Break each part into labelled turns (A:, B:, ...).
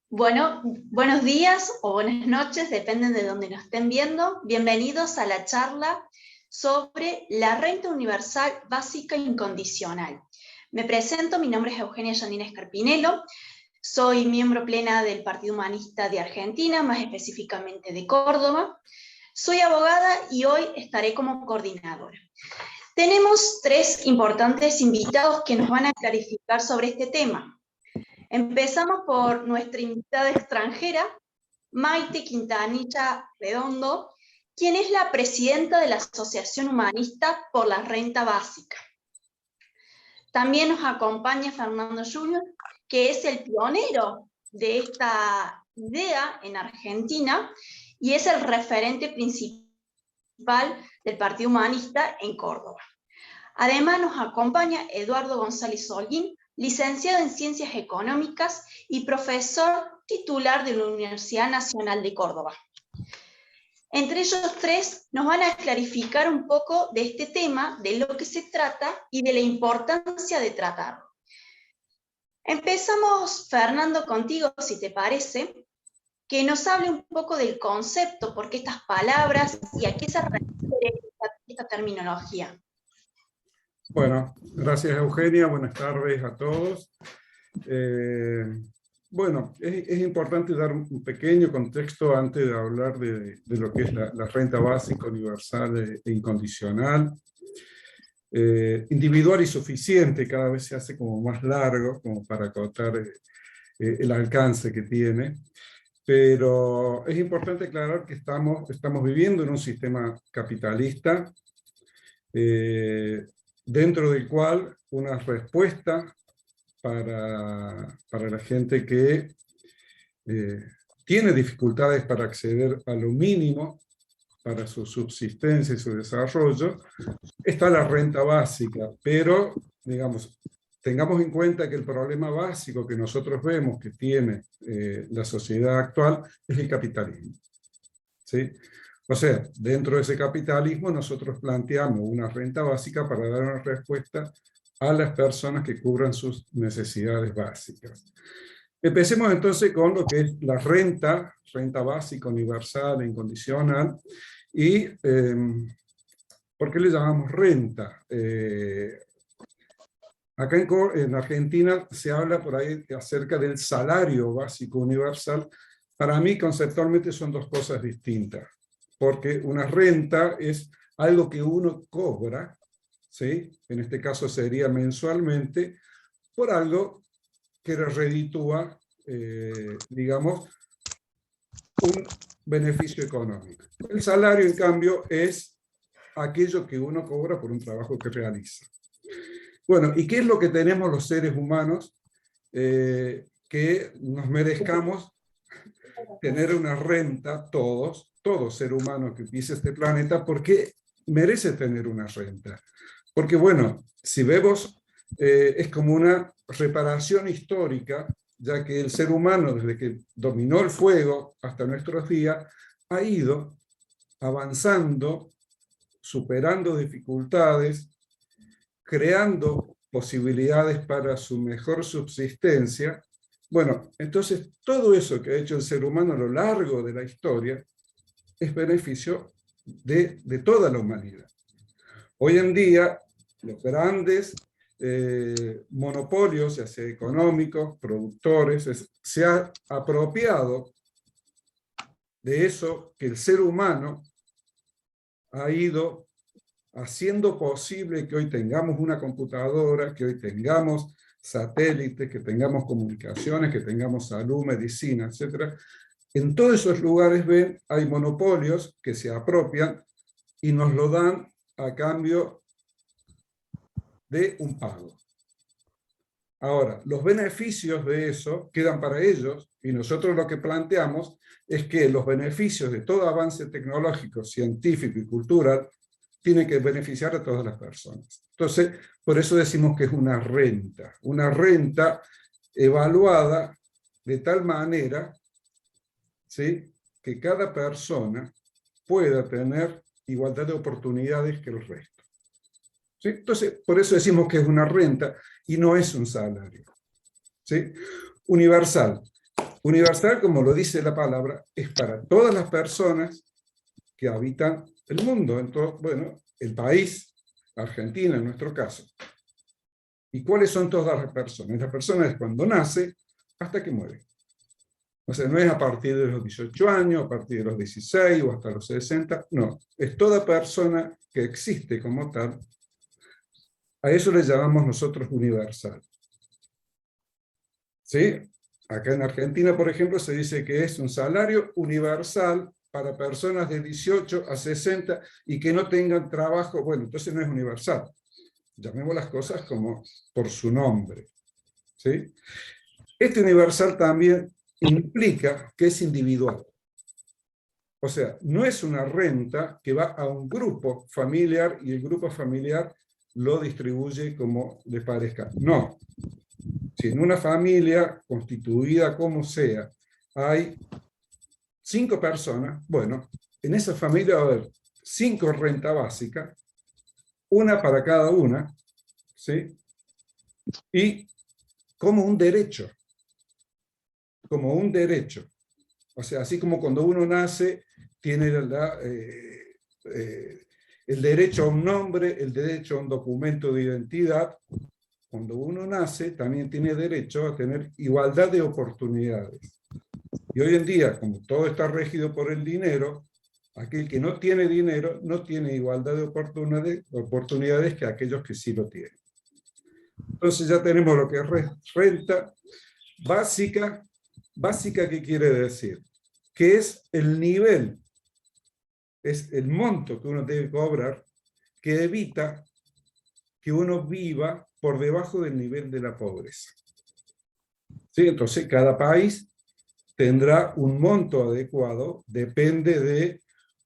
A: Bueno, buenos días o buenas noches, dependen de dónde nos estén viendo. Bienvenidos a la charla sobre la renta universal básica incondicional. Me presento, mi nombre es Eugenia Yandina Escarpinelo, soy miembro plena del Partido Humanista de Argentina, más específicamente de Córdoba. Soy abogada y hoy estaré como coordinadora. Tenemos tres importantes invitados que nos van a clarificar sobre este tema. Empezamos por nuestra invitada extranjera, Maite Quintanilla Redondo, quien es la presidenta de la Asociación Humanista por la Renta Básica. También nos acompaña Fernando Junior, que es el pionero de esta idea en Argentina y es el referente principal del Partido Humanista en Córdoba. Además nos acompaña Eduardo González Holguín, licenciado en Ciencias Económicas y profesor titular de la Universidad Nacional de Córdoba. Entre ellos tres nos van a clarificar un poco de este tema, de lo que se trata y de la importancia de tratarlo. Empezamos, Fernando, contigo, si te parece, que nos hable un poco del concepto, por qué estas palabras y a qué se refiere esta terminología.
B: Bueno, gracias Eugenia, buenas tardes a todos. Bueno, es importante dar un pequeño contexto antes de hablar de lo que es la renta básica universal e incondicional. Individual y suficiente cada vez se hace como más largo, como para acotar el alcance que tiene. Pero es importante aclarar que estamos viviendo en un sistema capitalista, dentro del cual una respuesta para la gente que tiene dificultades para acceder a lo mínimo para su subsistencia y su desarrollo, está la renta básica, pero, digamos, tengamos en cuenta que el problema básico que nosotros vemos que tiene la sociedad actual es el capitalismo, ¿sí? O sea, dentro de ese capitalismo nosotros planteamos una renta básica para dar una respuesta a las personas que cubran sus necesidades básicas. Empecemos entonces con lo que es la renta básica universal e incondicional. ¿Y por qué le llamamos renta? Acá en Argentina se habla por ahí acerca del salario básico universal. Para mí conceptualmente son dos cosas distintas. Porque una renta es algo que uno cobra, ¿sí? En este caso sería mensualmente, por algo que reditúa, digamos, un beneficio económico. El salario, en cambio, es aquello que uno cobra por un trabajo que realiza. Bueno, ¿y qué es lo que tenemos los seres humanos que nos merezcamos tener una renta, todo ser humano que pise este planeta, porque merece tener una renta? Porque bueno, si vemos, es como una reparación histórica, ya que el ser humano, desde que dominó el fuego hasta nuestros días, ha ido avanzando, superando dificultades, creando posibilidades para su mejor subsistencia. Bueno, entonces todo eso que ha hecho el ser humano a lo largo de la historia es beneficio de toda la humanidad. Hoy en día, los grandes monopolios, ya sea económicos, productores, se ha apropiado de eso que el ser humano ha ido haciendo posible que hoy tengamos una computadora, que hoy tengamos satélites, que tengamos comunicaciones, que tengamos salud, medicina, etc. En todos esos lugares, ven, hay monopolios que se apropian y nos lo dan a cambio de un pago. Ahora, los beneficios de eso quedan para ellos, y nosotros lo que planteamos es que los beneficios de todo avance tecnológico, científico y cultural tienen que beneficiar a todas las personas. Entonces, por eso decimos que es una renta evaluada de tal manera, ¿sí?, que cada persona pueda tener igualdad de oportunidades que el resto. ¿Sí? Entonces, por eso decimos que es una renta y no es un salario. ¿Sí? Universal. Universal, como lo dice la palabra, es para todas las personas que habitan el mundo, bueno, el país, Argentina en nuestro caso. ¿Y cuáles son todas las personas? La persona es cuando nace hasta que muere. O sea, no es a partir de los 18 años, a partir de los 16 o hasta los 60, no. Es toda persona que existe como tal. A eso le llamamos nosotros universal. ¿Sí? Acá en Argentina, por ejemplo, se dice que es un salario universal para personas de 18 a 60 y que no tengan trabajo. Bueno, entonces no es universal. Llamemos las cosas como por su nombre. ¿Sí? Este universal también implica que es individual. O sea, no es una renta que va a un grupo familiar y el grupo familiar lo distribuye como le parezca. No. Si en una familia, constituida como sea, hay 5 personas, bueno, en esa familia va a haber 5 rentas básicas, una para cada una, ¿sí? Y como un derecho. Como un derecho. O sea, así como cuando uno nace, tiene el derecho a un nombre, el derecho a un documento de identidad, cuando uno nace también tiene derecho a tener igualdad de oportunidades. Y hoy en día, como todo está regido por el dinero, aquel que no tiene dinero no tiene igualdad de oportunidades que aquellos que sí lo tienen. Entonces ya tenemos lo que es renta básica. ¿Básica qué quiere decir? Que es el nivel, es el monto que uno debe cobrar que evita que uno viva por debajo del nivel de la pobreza. ¿Sí? Entonces cada país tendrá un monto adecuado, depende de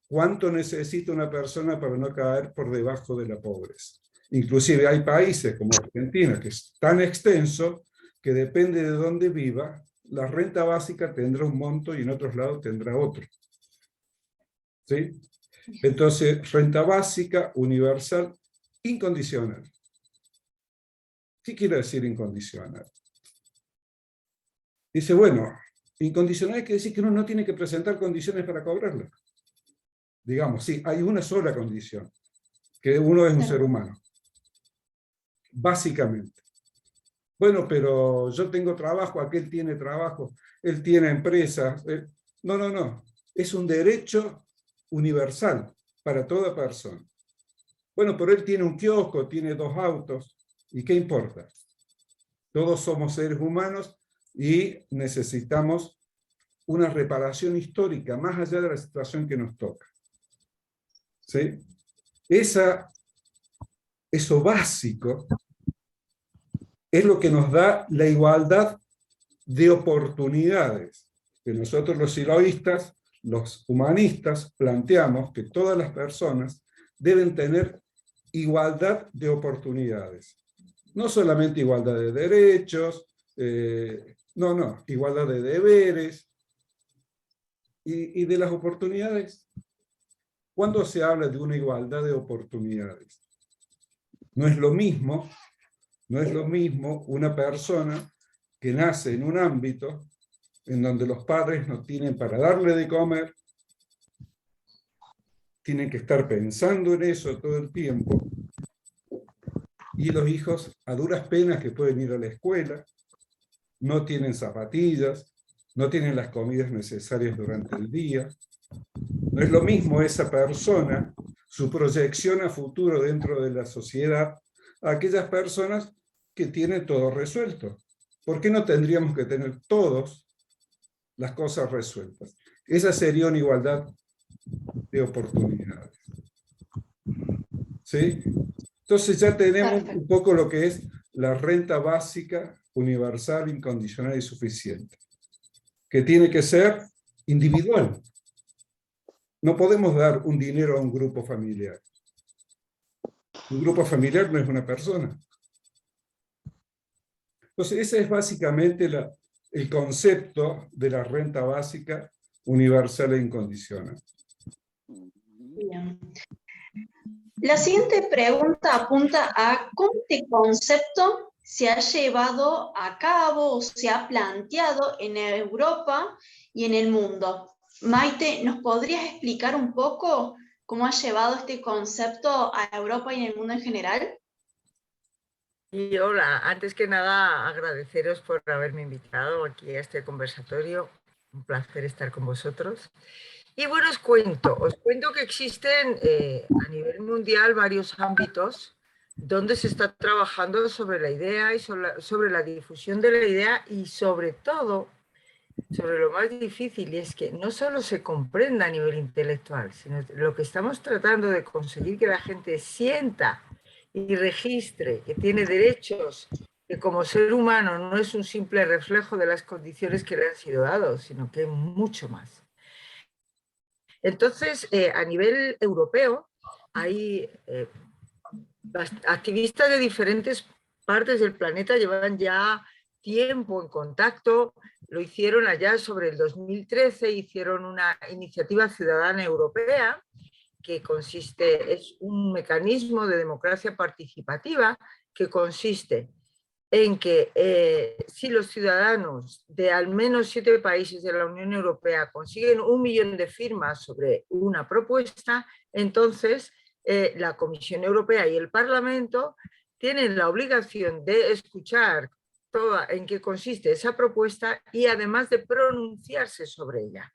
B: cuánto necesita una persona para no caer por debajo de la pobreza. Inclusive hay países como Argentina, que es tan extenso que depende de dónde viva, la renta básica tendrá un monto y en otros lados tendrá otro. ¿Sí? Entonces, renta básica, universal, incondicional. ¿Qué quiere decir incondicional? Dice, bueno, incondicional quiere decir que uno no tiene que presentar condiciones para cobrarla. Digamos, sí, hay una sola condición, que uno es un ser humano. Básicamente. Bueno, pero yo tengo trabajo, aquel tiene trabajo, él tiene empresa. No, no, no. Es un derecho universal para toda persona. Bueno, pero él tiene un kiosco, tiene 2 autos, ¿y qué importa? Todos somos seres humanos y necesitamos una reparación histórica, más allá de la situación que nos toca. ¿Sí? Eso básico es lo que nos da la igualdad de oportunidades. Que nosotros los siloístas, los humanistas, planteamos que todas las personas deben tener igualdad de oportunidades. No solamente igualdad de derechos, no, igualdad de deberes y de las oportunidades. ¿Cuándo se habla de una igualdad de oportunidades? No es lo mismo una persona que nace en un ámbito en donde los padres no tienen para darle de comer, tienen que estar pensando en eso todo el tiempo, y los hijos a duras penas que pueden ir a la escuela, no tienen zapatillas, no tienen las comidas necesarias durante el día. No es lo mismo esa persona, su proyección a futuro dentro de la sociedad, a aquellas personas que tienen todo resuelto. ¿Por qué no tendríamos que tener todos las cosas resueltas? Esa sería una igualdad de oportunidades. ¿Sí? Entonces ya tenemos un poco lo que es la renta básica, universal, incondicional y suficiente, que tiene que ser individual. No podemos dar un dinero a un grupo familiar. Un grupo familiar no es una persona. Entonces ese es básicamente el concepto de la renta básica, universal e incondicional.
A: Bien. La siguiente pregunta apunta a cómo este concepto se ha llevado a cabo o se ha planteado en Europa y en el mundo. Maite, ¿nos podrías explicar un poco cómo ha llevado este concepto a Europa y en el mundo en general?
C: Y hola, antes que nada agradeceros por haberme invitado aquí a este conversatorio. Un placer estar con vosotros. Y bueno, os cuento que existen a nivel mundial varios ámbitos donde se está trabajando sobre la idea y sobre la difusión de la idea y sobre todo sobre lo más difícil, y es que no solo se comprenda a nivel intelectual, sino lo que estamos tratando de conseguir que la gente sienta y registre que tiene derechos, que como ser humano no es un simple reflejo de las condiciones que le han sido dados, sino que hay mucho más. Entonces, a nivel europeo, hay activistas de diferentes partes del planeta llevan ya tiempo en contacto. Lo hicieron allá sobre el 2013, hicieron una iniciativa ciudadana europea que es un mecanismo de democracia participativa que consiste en que si los ciudadanos de al menos 7 países de la Unión Europea consiguen 1 millón de firmas sobre una propuesta, entonces la Comisión Europea y el Parlamento tienen la obligación de escuchar en qué consiste esa propuesta y además de pronunciarse sobre ella.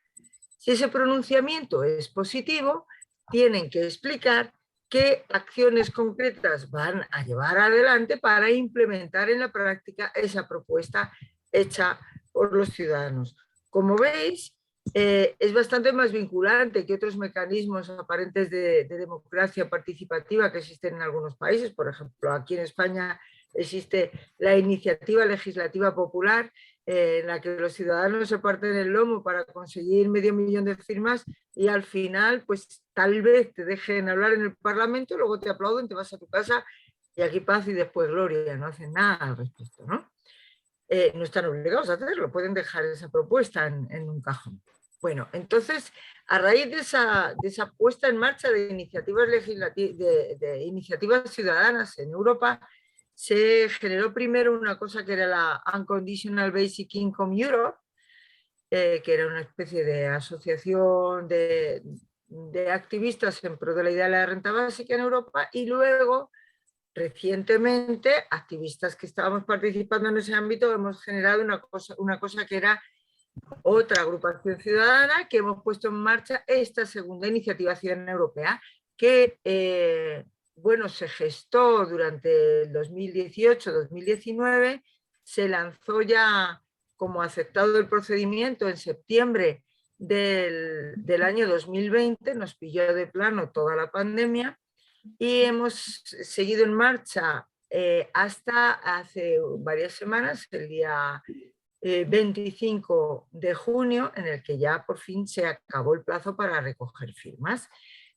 C: Si ese pronunciamiento es positivo, tienen que explicar qué acciones concretas van a llevar adelante para implementar en la práctica esa propuesta hecha por los ciudadanos. Como veis, es bastante más vinculante que otros mecanismos aparentes de democracia participativa que existen en algunos países. Por ejemplo, aquí en España existe la iniciativa legislativa popular, en la que los ciudadanos se parten el lomo para conseguir 500.000 de firmas y al final, pues tal vez te dejen hablar en el Parlamento, luego te aplauden, te vas a tu casa y aquí paz y después gloria, no hacen nada al respecto, ¿no? No están obligados a hacerlo, pueden dejar esa propuesta en un cajón. Bueno, entonces, a raíz de esa puesta en marcha de iniciativas de iniciativas ciudadanas en Europa, se generó primero una cosa que era la Unconditional Basic Income Europe, que era una especie de asociación de activistas en pro de la idea de la renta básica en Europa, y luego, recientemente, activistas que estábamos participando en ese ámbito, hemos generado una cosa que era otra agrupación ciudadana, que hemos puesto en marcha esta segunda iniciativa ciudadana europea, que bueno, se gestó durante el 2018-2019, se lanzó ya como aceptado el procedimiento en septiembre del año 2020, nos pilló de plano toda la pandemia, y hemos seguido en marcha hasta hace varias semanas, el día 25 de junio, en el que ya por fin se acabó el plazo para recoger firmas.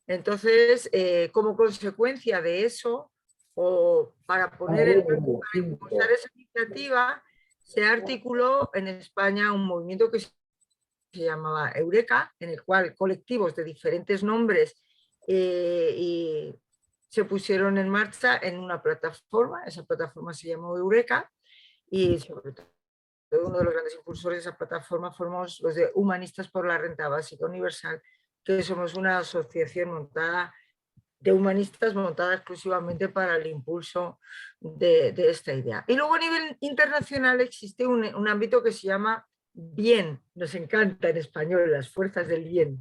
C: Entonces, como consecuencia de eso, o para poner en marcha, para impulsar esa iniciativa, se articuló en España un movimiento que se llamaba Eureka, en el cual colectivos de diferentes nombres y se pusieron en marcha en una plataforma. Esa plataforma se llamó Eureka, y sobre todo uno de los grandes impulsores de esa plataforma fuimos los de Humanistas por la Renta Básica Universal, que somos una asociación de humanistas montada exclusivamente para el impulso de esta idea. Y luego a nivel internacional existe un ámbito que se llama BIEN, nos encanta en español, las fuerzas del bien,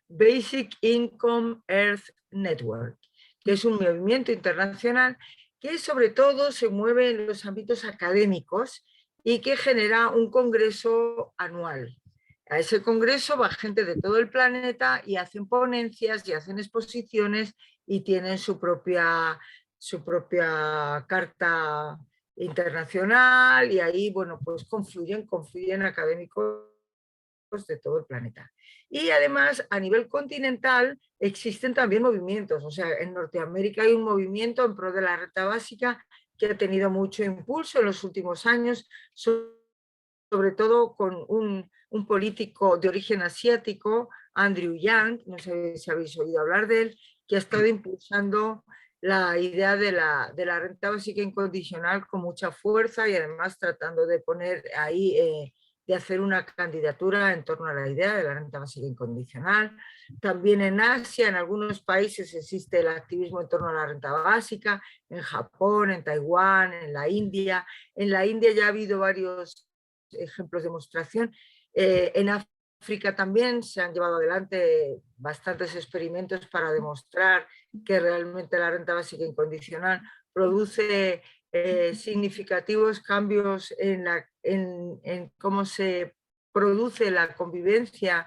C: Basic Income Earth Network, que es un movimiento internacional que sobre todo se mueve en los ámbitos académicos y que genera un congreso anual. A ese congreso va gente de todo el planeta y hacen ponencias y hacen exposiciones y tienen su propia carta internacional, y ahí, bueno, pues confluyen académicos de todo el planeta. Y además, a nivel continental, existen también movimientos. O sea, en Norteamérica hay un movimiento en pro de la renta básica que ha tenido mucho impulso en los últimos años, sobre todo con un político de origen asiático, Andrew Yang, no sé si habéis oído hablar de él, que ha estado impulsando la idea de la renta básica incondicional con mucha fuerza y además tratando de poner ahí, de hacer una candidatura en torno a la idea de la renta básica incondicional. También en Asia, en algunos países existe el activismo en torno a la renta básica, en Japón, en Taiwán, en la India. En la India ya ha habido varios ejemplos de demostración. En África también se han llevado adelante bastantes experimentos para demostrar que realmente la renta básica incondicional produce significativos cambios en cómo se produce la convivencia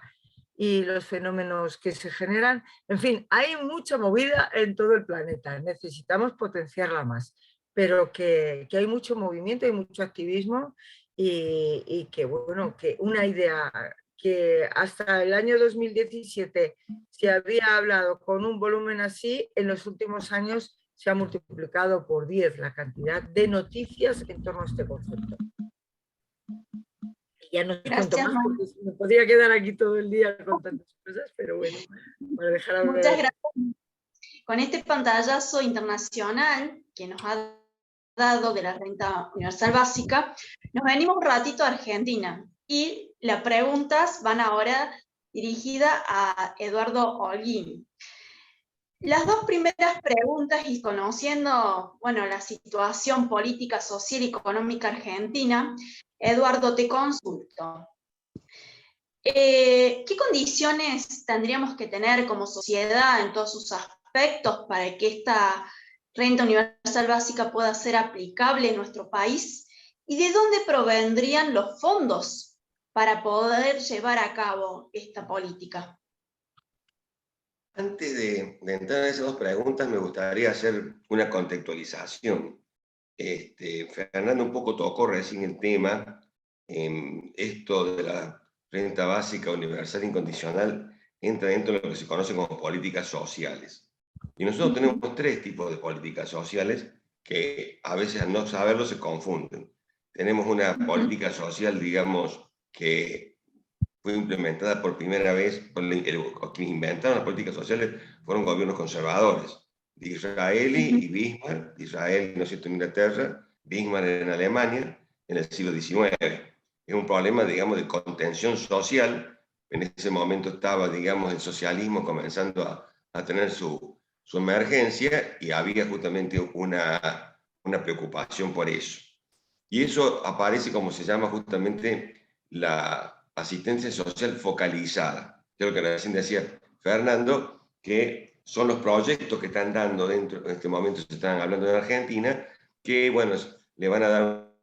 C: y los fenómenos que se generan. En fin, hay mucha movida en todo el planeta, necesitamos potenciarla más, pero que hay mucho movimiento y mucho activismo y que, bueno, que una idea que hasta el año 2017 se había hablado con un volumen así, en los últimos años se ha multiplicado por 10 la cantidad de noticias en torno a este concepto. Y ya no os cuento más porque me podría quedar aquí todo el día con tantas cosas, pero bueno, para dejar hablar.
A: Muchas gracias. Con este pantallazo internacional que nos ha dado de la renta universal básica, nos venimos un ratito a Argentina y las preguntas van ahora dirigidas a Eduardo Holguín. Las dos primeras preguntas, y conociendo, bueno, la situación política, social y económica argentina, Eduardo, te consulto. ¿Qué condiciones tendríamos que tener como sociedad en todos sus aspectos para que esta renta universal básica pueda ser aplicable en nuestro país? ¿Y de dónde provendrían los fondos para poder llevar a cabo esta política?
D: Antes de entrar en esas dos preguntas, me gustaría hacer una contextualización. Fernando un poco tocó recién el tema, esto de la renta básica universal incondicional entra dentro de lo que se conoce como políticas sociales. Y nosotros tenemos tres tipos de políticas sociales que a veces al no saberlo se confunden. Tenemos una política social, digamos, que fue implementada por primera vez, quienes inventaron las políticas sociales fueron gobiernos conservadores, Disraeli y Bismarck, Israel, ¿no es cierto?, en Inglaterra, Bismarck en Alemania, en el siglo XIX. Es un problema, digamos, de contención social. En ese momento estaba, digamos, el socialismo comenzando a tener su emergencia y había justamente una preocupación por eso. Y eso aparece como se llama justamente la asistencia social focalizada, que es lo que recién decía Fernando, que son los proyectos que están dando dentro, en este momento se están hablando en Argentina, que bueno, le van a dar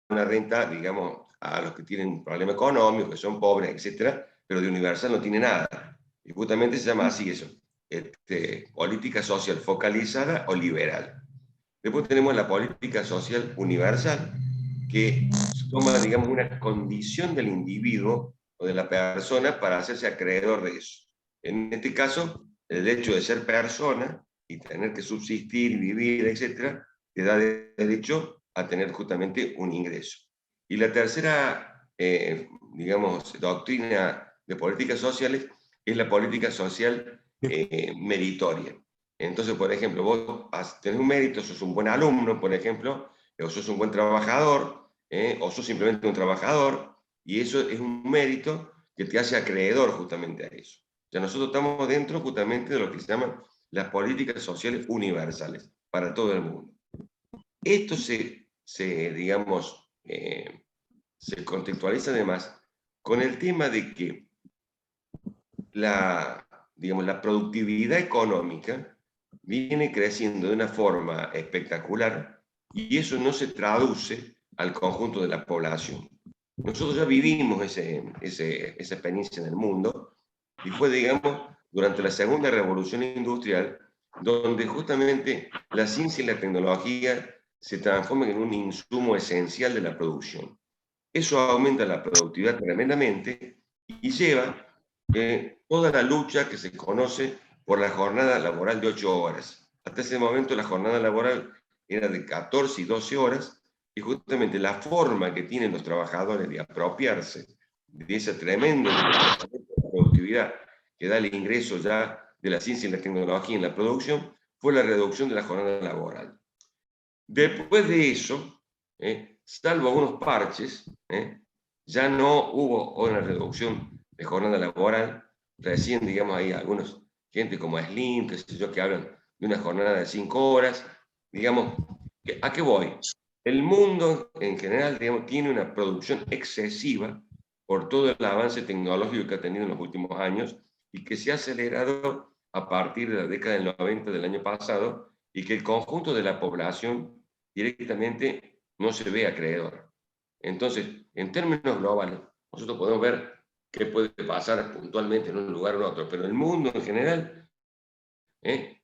D: una renta, digamos, a los que tienen un problema económico, que son pobres, etcétera, pero de universal no tiene nada. Y justamente se llama así eso, política social focalizada o liberal. Después tenemos la política social universal, que toma, digamos, una condición del individuo o de la persona para hacerse acreedor de eso. En este caso, el hecho de ser persona y tener que subsistir, vivir, etcétera, te da derecho a tener justamente un ingreso. Y la tercera, digamos, doctrina de políticas sociales es la política social meritoria. Entonces, por ejemplo, vos tenés un mérito, sos un buen alumno, por ejemplo, o sos un buen trabajador, o sos simplemente un trabajador, y eso es un mérito que te hace acreedor justamente a eso. O sea, nosotros estamos dentro justamente de lo que se llaman las políticas sociales universales para todo el mundo. Esto digamos, se contextualiza además con el tema de que digamos, la productividad económica viene creciendo de una forma espectacular y eso no se traduce al conjunto de la población. Nosotros ya vivimos esa experiencia en el mundo y fue, digamos, durante la segunda revolución industrial donde justamente la ciencia y la tecnología se transforman en un insumo esencial de la producción. Eso aumenta la productividad tremendamente y lleva toda la lucha que se conoce por la jornada laboral de 8 horas. Hasta ese momento la jornada laboral era de 14 y 12 horas, y justamente la forma que tienen los trabajadores de apropiarse de esa tremenda productividad que da el ingreso ya de la ciencia y la tecnología en la producción, fue la reducción de la jornada laboral. Después de eso, salvo algunos parches, ya no hubo una reducción de jornada laboral. Recién, digamos, hay algunos, gente como Slim, qué sé yo, que hablan de una jornada de 5 horas. Digamos, ¿a qué voy? El mundo en general, digamos, tiene una producción excesiva por todo el avance tecnológico que ha tenido en los últimos años y que se ha acelerado a partir de la década del 90 del año pasado, y que el conjunto de la población directamente no se ve acreedor. Entonces, en términos globales, nosotros podemos ver qué puede pasar puntualmente en un lugar o en otro, pero el mundo en general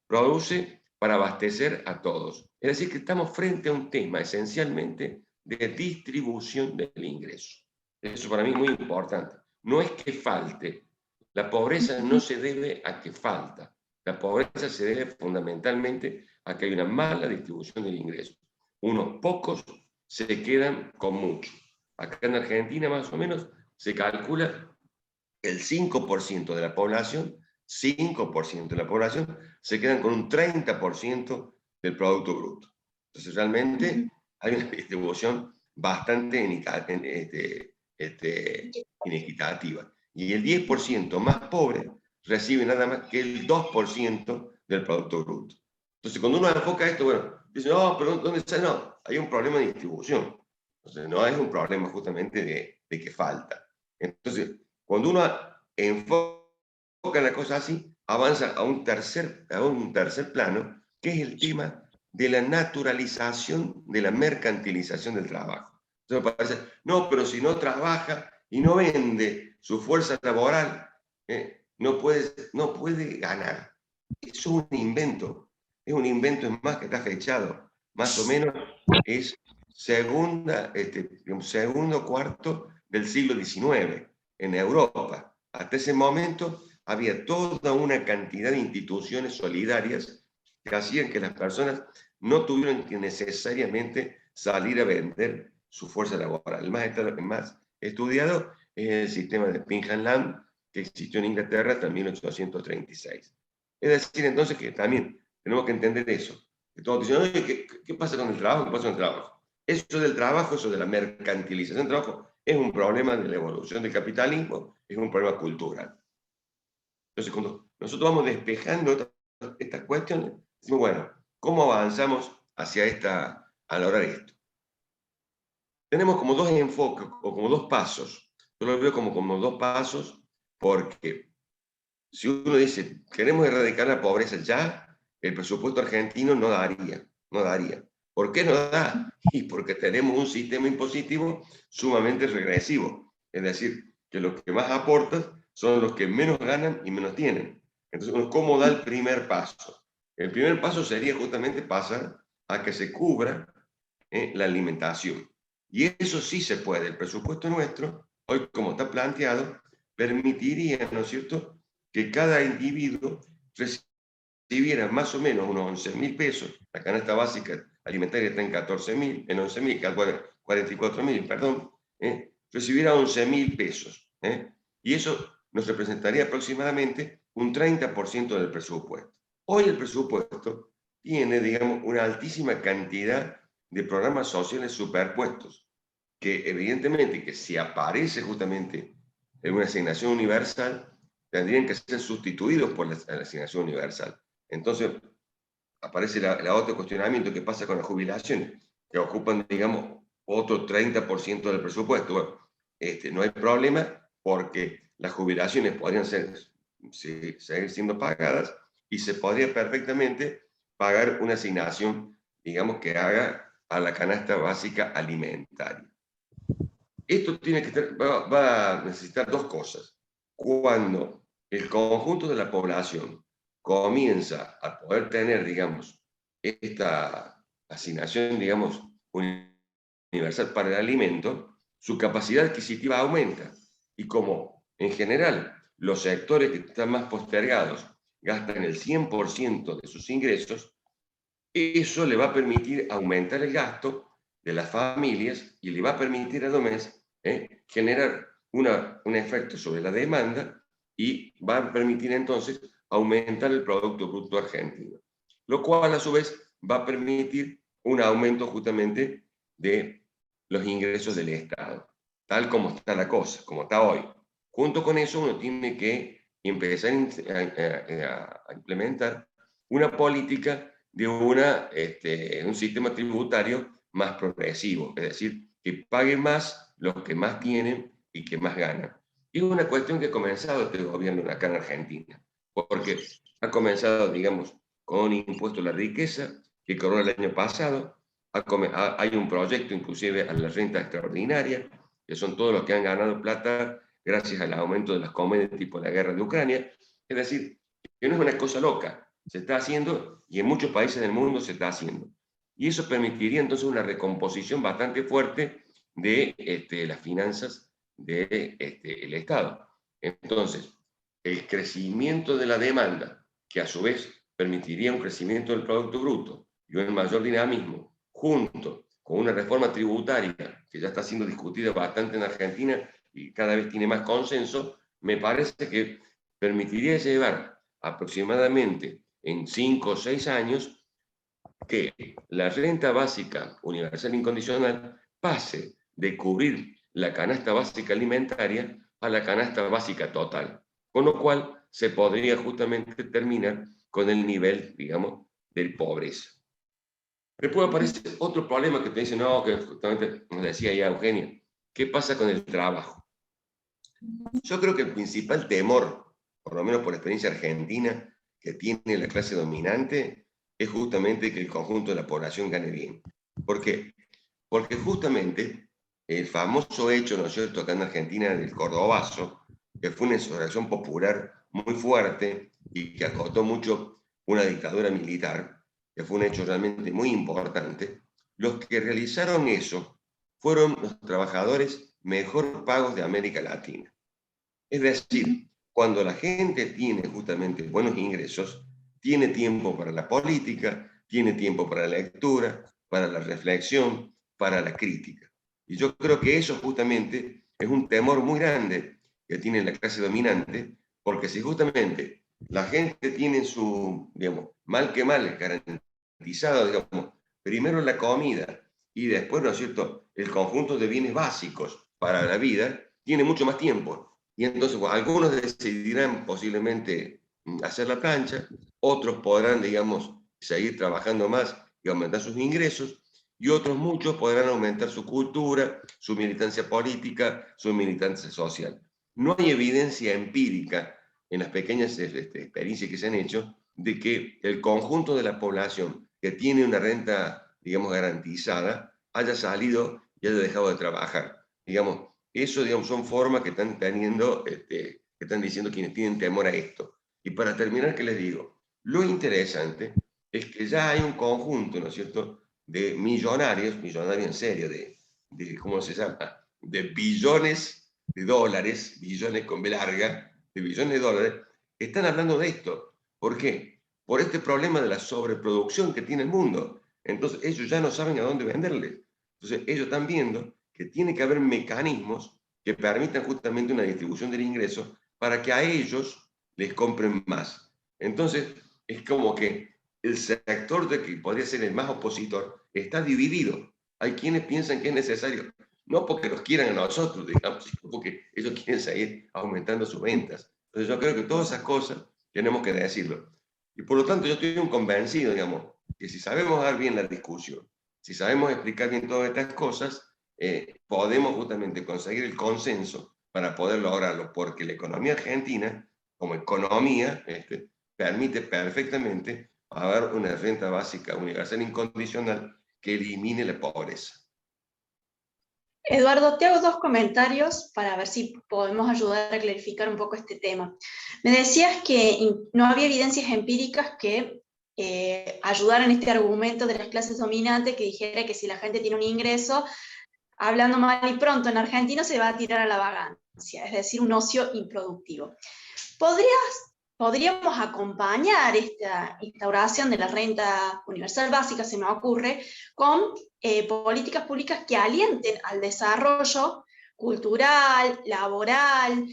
D: produce para abastecer a todos. Es decir, que estamos frente a un tema esencialmente de distribución del ingreso. Eso para mí es muy importante. No es que falte. La pobreza no se debe a que falta. La pobreza se debe fundamentalmente a que hay una mala distribución del ingreso. Unos pocos se quedan con mucho. Acá en Argentina, más o menos, se calcula que el 5% de la población, 5% de la población, se quedan con un 30% del Producto Bruto. Entonces, realmente hay una distribución bastante inequitativa. Y el 10% más pobre recibe nada más que el 2% del Producto Bruto. Entonces, cuando uno enfoca esto, bueno, dice, no, pero ¿dónde está? No, hay un problema de distribución. Entonces, no es un problema justamente de que falta. Entonces, cuando uno enfoca la cosa así, avanza a un tercer plano, que es el tema de la naturalización, de la mercantilización del trabajo. Entonces parece, no, pero si no trabaja y no vende su fuerza laboral, no puede ganar. Es un invento. Es un invento, es más, que está fechado. Más o menos es segundo cuarto del siglo XIX en Europa. Hasta ese momento había toda una cantidad de instituciones solidarias que hacían que las personas no tuvieran que necesariamente salir a vender su fuerza laboral. El más estudiado es el sistema de Pingham Land, que existió en Inglaterra hasta 1836. Es decir, entonces, que también tenemos que entender eso. Que todos dicen, oye, ¿qué pasa con el trabajo? ¿Qué pasa con el trabajo? Eso del trabajo, eso de la mercantilización del trabajo, es un problema de la evolución del capitalismo, es un problema cultural. Entonces, cuando nosotros vamos despejando estas cuestiones, decimos, bueno, ¿cómo avanzamos a lograr esto? Tenemos como dos enfoques, o como dos pasos. Yo lo veo como dos pasos, porque si uno dice, queremos erradicar la pobreza ya, el presupuesto argentino no daría. ¿Por qué no da? Y porque tenemos un sistema impositivo sumamente regresivo. Es decir, que los que más aportan son los que menos ganan y menos tienen. Entonces, ¿cómo da el primer paso? El primer paso sería justamente pasar a que se cubra la alimentación. Y eso sí se puede. El presupuesto nuestro, hoy como está planteado, permitiría, ¿no es cierto?, que cada individuo recibiera más o menos unos 11.000 pesos. La canasta básica alimentaria está en 14.000, en 11.000, 44.000, perdón, recibiera 11.000 pesos. Y eso nos representaría aproximadamente un 30% del presupuesto. Hoy el presupuesto tiene, digamos, una altísima cantidad de programas sociales superpuestos, que evidentemente que si aparece justamente en una asignación universal, tendrían que ser sustituidos por la asignación universal. Entonces, aparece el otro cuestionamiento: ¿qué pasa con las jubilaciones? Que ocupan, digamos, otro 30% del presupuesto. Bueno, no hay problema, porque las jubilaciones podrían seguir siendo pagadas, y se podría perfectamente pagar una asignación, digamos, que haga a la canasta básica alimentaria. Esto va a necesitar dos cosas. Cuando el conjunto de la población comienza a poder tener, digamos, esta asignación, digamos, universal para el alimento, su capacidad adquisitiva aumenta. Y como en general los sectores que están más postergados gastan el 100% de sus ingresos, eso le va a permitir aumentar el gasto de las familias y le va a permitir a mes generar un efecto sobre la demanda, y va a permitir entonces aumentar el Producto Bruto argentino. lo cual a su vez va a permitir un aumento justamente de los ingresos del Estado, tal como está la cosa, como está hoy. Junto con eso uno tiene que empezar a implementar una política de un sistema tributario más progresivo, es decir, que paguen más los que más tienen y que más ganan. Y es una cuestión que ha comenzado este gobierno acá en Argentina, porque ha comenzado, digamos, con un impuesto a la riqueza que cobró el año pasado. Hay un proyecto inclusive a la renta extraordinaria, que son todos los que han ganado plata gracias al aumento de las commodities tipo la guerra de Ucrania. Es decir, que no es una cosa loca, se está haciendo y en muchos países del mundo se está haciendo. Y eso permitiría entonces una recomposición bastante fuerte de las finanzas del Estado. Entonces, el crecimiento de la demanda, que a su vez permitiría un crecimiento del Producto Bruto y un mayor dinamismo, junto con una reforma tributaria que ya está siendo discutida bastante en Argentina y cada vez tiene más consenso, me parece que permitiría llevar aproximadamente en 5 o 6 años que la renta básica universal incondicional pase de cubrir la canasta básica alimentaria a la canasta básica total, con lo cual se podría justamente terminar con el nivel, digamos, de pobreza. Después aparece otro problema que te dice, no, que justamente nos decía ya Eugenia, ¿qué pasa con el trabajo? Yo creo que el principal temor, por lo menos por experiencia argentina, que tiene la clase dominante, es justamente que el conjunto de la población gane bien. ¿Por qué? Porque justamente el famoso hecho, ¿no es cierto?, acá en Argentina del Cordobazo, que fue una insurrección popular muy fuerte y que acotó mucho una dictadura militar, que fue un hecho realmente muy importante, los que realizaron eso fueron los trabajadores mejor pagos de América Latina. Es decir, cuando la gente tiene justamente buenos ingresos, tiene tiempo para la política, tiene tiempo para la lectura, para la reflexión, para la crítica. Y yo creo que eso justamente es un temor muy grande que tiene la clase dominante, porque si justamente la gente tiene su, digamos, mal que mal garantizado, digamos, primero la comida y después, ¿no es cierto?, el conjunto de bienes básicos para la vida, tiene mucho más tiempo. Y entonces, bueno, algunos decidirán posiblemente hacer la plancha, otros podrán, digamos, seguir trabajando más y aumentar sus ingresos, y otros muchos podrán aumentar su cultura, su militancia política, su militancia social. No hay evidencia empírica en las pequeñas experiencias que se han hecho de que el conjunto de la población que tiene una renta, digamos, garantizada, haya salido y haya dejado de trabajar. Digamos, eso, digamos, son formas que están teniendo, que están diciendo quienes tienen temor a esto. Y para terminar, ¿qué les digo? Lo interesante es que ya hay un conjunto, ¿no es cierto?, de millonarios en serio, ¿cómo se llama?, de billones de dólares, billones con B larga, de billones de dólares, que están hablando de esto. ¿Por qué? Por este problema de la sobreproducción que tiene el mundo. Entonces, ellos ya no saben a dónde venderle. Entonces, ellos están viendo que tiene que haber mecanismos que permitan justamente una distribución del ingreso para que a ellos les compren más. Entonces, es como que el sector de que podría ser el más opositor está dividido. Hay quienes piensan que es necesario, no porque los quieran a nosotros, digamos, sino porque ellos quieren seguir aumentando sus ventas. Entonces, yo creo que todas esas cosas tenemos que decirlo. Y por lo tanto, yo estoy convencido, digamos, que si sabemos dar bien la discusión, si sabemos explicar bien todas estas cosas, podemos justamente conseguir el consenso para poder lograrlo, porque la economía argentina, como economía, permite perfectamente haber una renta básica universal incondicional que elimine la pobreza.
A: Eduardo, te hago 2 comentarios para ver si podemos ayudar a clarificar un poco este tema. Me decías que no había evidencias empíricas que ayudaran este argumento de las clases dominantes que dijera que si la gente tiene un ingreso, hablando mal y pronto, en argentino se va a tirar a la vagancia, es decir, un ocio improductivo. Podríamos acompañar esta instauración de la renta universal básica, se me ocurre, con políticas públicas que alienten al desarrollo cultural, laboral,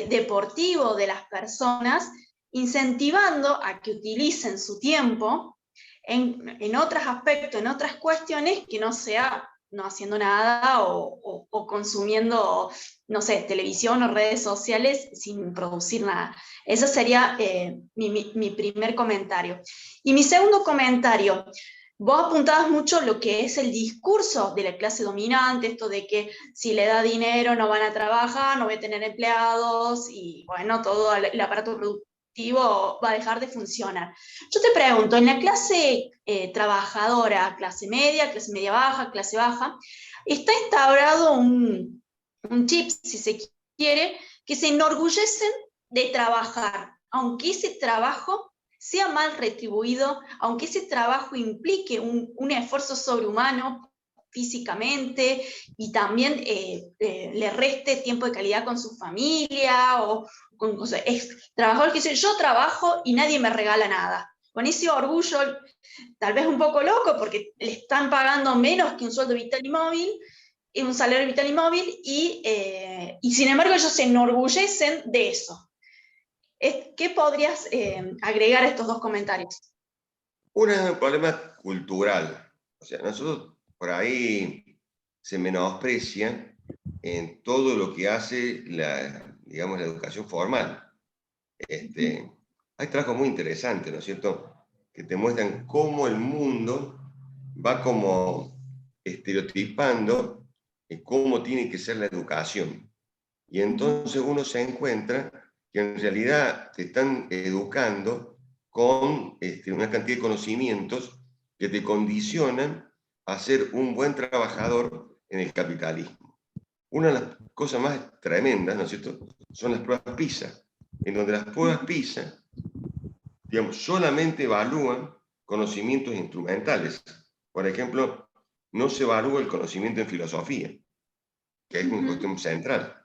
A: deportivo de las personas, incentivando a que utilicen su tiempo en otros aspectos, en otras cuestiones, que no sea no haciendo nada o consumiendo, no sé, televisión o redes sociales sin producir nada. Ese sería mi primer comentario. Y mi segundo comentario, vos apuntabas mucho lo que es el discurso de la clase dominante, esto de que si le da dinero no van a trabajar, no voy a tener empleados, y bueno, todo el aparato productivo va a dejar de funcionar. Yo te pregunto, en la clase trabajadora, clase media baja, clase baja, está instaurado un chip, si se quiere, que se enorgullecen de trabajar, aunque ese trabajo sea mal retribuido, aunque ese trabajo implique un esfuerzo sobrehumano físicamente y también le reste tiempo de calidad con su familia, o sea, es trabajador que dice, yo trabajo y nadie me regala nada. Con ese orgullo, tal vez un poco loco, porque le están pagando menos que un sueldo vital y móvil, un salario vital y móvil, y sin embargo ellos se enorgullecen de eso. ¿Qué podrías agregar a estos dos comentarios?
D: Uno es un problema cultural. O sea, nosotros por ahí se menosprecia en todo lo que hace digamos, la educación formal. Hay trabajos muy interesantes, ¿no es cierto?, que te muestran cómo el mundo va como estereotipando cómo tiene que ser la educación. Y entonces uno se encuentra que en realidad te están educando con una cantidad de conocimientos que te condicionan a ser un buen trabajador en el capitalismo. Una de las cosas más tremendas, ¿no es cierto?, son las pruebas PISA, en donde las pruebas PISA, digamos, solamente evalúan conocimientos instrumentales. Por ejemplo, no se evalúa el conocimiento en filosofía, que es una cuestión central.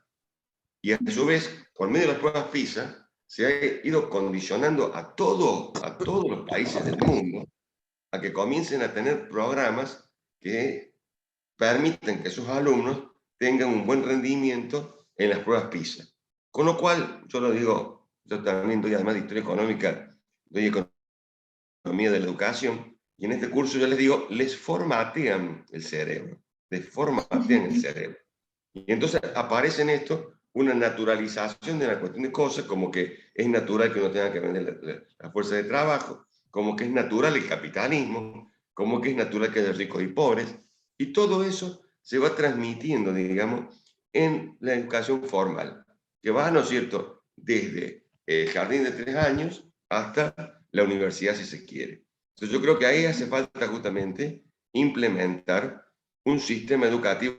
D: Y a su vez, por medio de las pruebas PISA, se ha ido condicionando a todos los países del mundo a que comiencen a tener programas que permiten que sus alumnos tengan un buen rendimiento en las pruebas PISA. Con lo cual, yo lo digo, yo también doy, además de historia económica, doy economía de la educación, y en este curso yo les digo, les formatean el cerebro, Y entonces aparece en esto una naturalización de la cuestión de cosas, como que es natural que uno tenga que vender la fuerza de trabajo, como que es natural el capitalismo, como que es natural que haya ricos y pobres, y todo eso se va transmitiendo, digamos, en la educación formal, que va, ¿no es cierto?, desde el jardín de 3 años hasta la universidad, si se quiere. Entonces yo creo que ahí hace falta justamente implementar un sistema educativo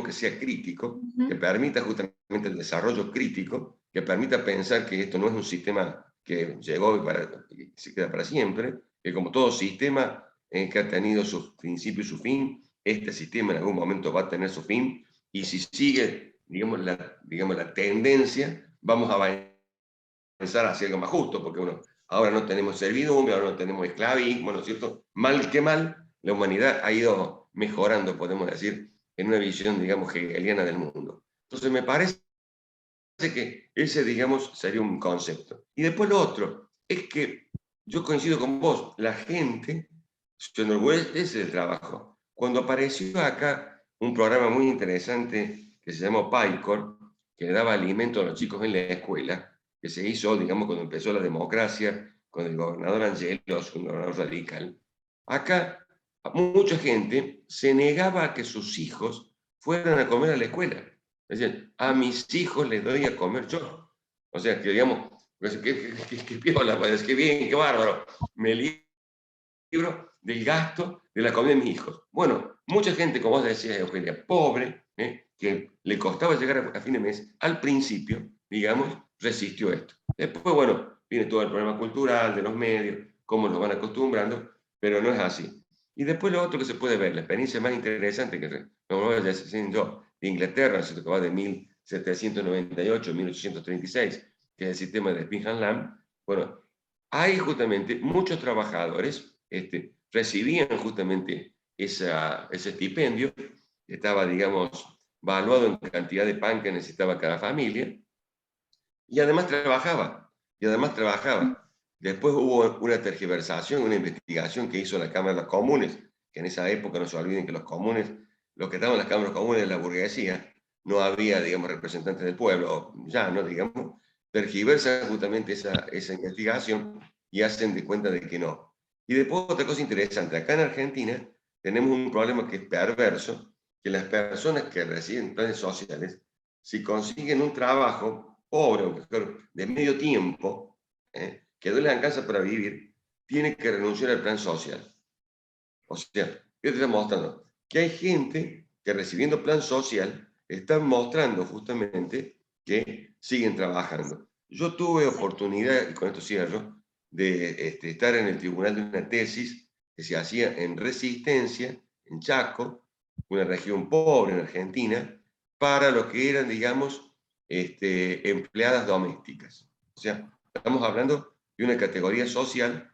D: que sea crítico, que permita justamente el desarrollo crítico, que permita pensar que esto no es un sistema que llegó y se queda para siempre, que como todo sistema que ha tenido su principio y su fin, este sistema en algún momento va a tener su fin, y si sigue, digamos, la tendencia, vamos a avanzar hacia algo más justo, porque ahora no tenemos servidumbre, ahora no tenemos esclavismo, ¿no es cierto? Mal que mal, la humanidad ha ido mejorando, podemos decir, en una visión, digamos, hegeliana del mundo. Entonces me parece que ese, digamos, sería un concepto. Y después lo otro, es que yo coincido con vos, la gente se enorgullece del trabajo. Cuando apareció acá un programa muy interesante que se llamó PyCor, que le daba alimento a los chicos en la escuela, que se hizo, digamos, cuando empezó la democracia, con el gobernador Angelos, un gobernador radical. Acá mucha gente se negaba a que sus hijos fueran a comer a la escuela. Es decir, a mis hijos les doy a comer yo. O sea, que digamos, que piola, pues, que bien, qué bárbaro. Me libro del gasto de la comida de mis hijos. Bueno, mucha gente, como vos decías, Eugenia, pobre, que le costaba llegar a fin de mes, al principio, digamos, resistió esto. Después, bueno, viene todo el problema cultural de los medios, cómo nos van acostumbrando, pero no es así. Y después lo otro que se puede ver, la experiencia más interesante que no voy a decir yo, de Inglaterra, que va de 1798 a 1836, que es el sistema de Spinham Lamb. Bueno, hay justamente muchos trabajadores recibían justamente ese estipendio, que estaba, digamos, valuado en cantidad de pan que necesitaba cada familia, y además trabajaba. y además trabajaba. Después hubo una tergiversación, una investigación que hizo la Cámara de los Comunes, que en esa época no se olviden que los comunes, los que estaban en las cámaras comunes de la burguesía, no había, digamos, representantes del pueblo, ya, ¿no? Digamos, tergiversan justamente esa investigación y hacen de cuenta de que no. Y después otra cosa interesante, acá en Argentina tenemos un problema que es perverso, que las personas que reciben planes sociales, si consiguen un trabajo pobre, o mejor, de medio tiempo, que no les alcanza para vivir, tienen que renunciar al plan social. O sea, ¿qué te está mostrando? Que hay gente que recibiendo plan social están mostrando justamente que siguen trabajando. Yo tuve oportunidad, y con esto cierro, de estar en el tribunal de una tesis que se hacía en Resistencia, en Chaco, una región pobre en Argentina, para lo que eran, digamos, empleadas domésticas. O sea, estamos hablando de una categoría social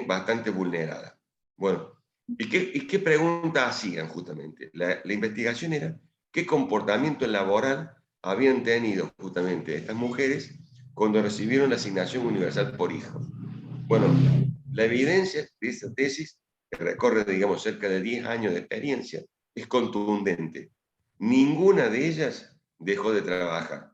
D: bastante vulnerada. Bueno, ¿y qué pregunta hacían justamente? La investigación era qué comportamiento laboral habían tenido justamente estas mujeres cuando recibieron la asignación universal por hijo. Bueno, la evidencia de esa tesis, que recorre, digamos, cerca de 10 años de experiencia, es contundente. Ninguna de ellas dejó de trabajar.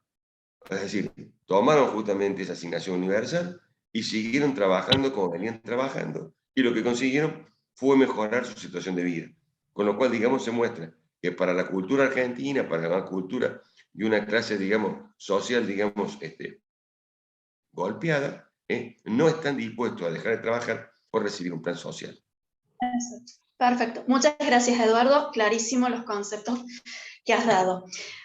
D: Es decir, tomaron justamente esa asignación universal y siguieron trabajando como venían trabajando. Y lo que consiguieron fue mejorar su situación de vida. Con lo cual, digamos, se muestra que para la cultura argentina, para la cultura de una clase, digamos, social, digamos, golpeada, no están dispuestos a dejar de trabajar por recibir un plan social.
A: Perfecto. Muchas gracias, Eduardo. Clarísimo los conceptos que has dado.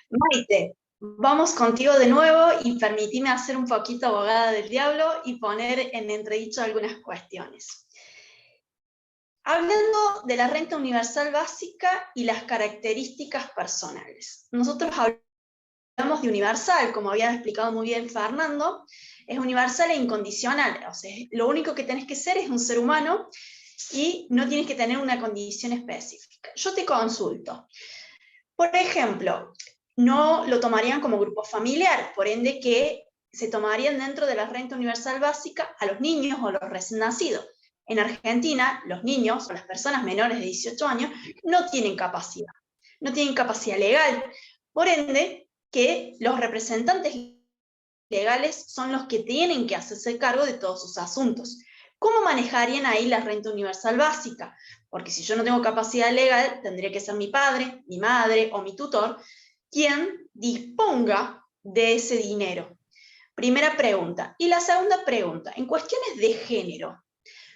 A: Maite, vamos contigo de nuevo y permitime hacer un poquito abogada del diablo y poner en entredicho algunas cuestiones. Hablando de la renta universal básica y las características personales. Nosotros hablamos de universal, como había explicado muy bien Fernando, es universal e incondicional. O sea, lo único que tenés que ser es un ser humano y no tienes que tener una condición específica. Yo te consulto. Por ejemplo, no lo tomarían como grupo familiar, por ende que se tomarían dentro de la renta universal básica a los niños o los recién nacidos. En Argentina, los niños o las personas menores de 18 años no tienen capacidad legal. Por ende, que los representantes legales son los que tienen que hacerse cargo de todos sus asuntos. ¿Cómo manejarían ahí la renta universal básica? Porque si yo no tengo capacidad legal, tendría que ser mi padre, mi madre o mi tutor quien disponga de ese dinero. Primera pregunta. Y la segunda pregunta, en cuestiones de género,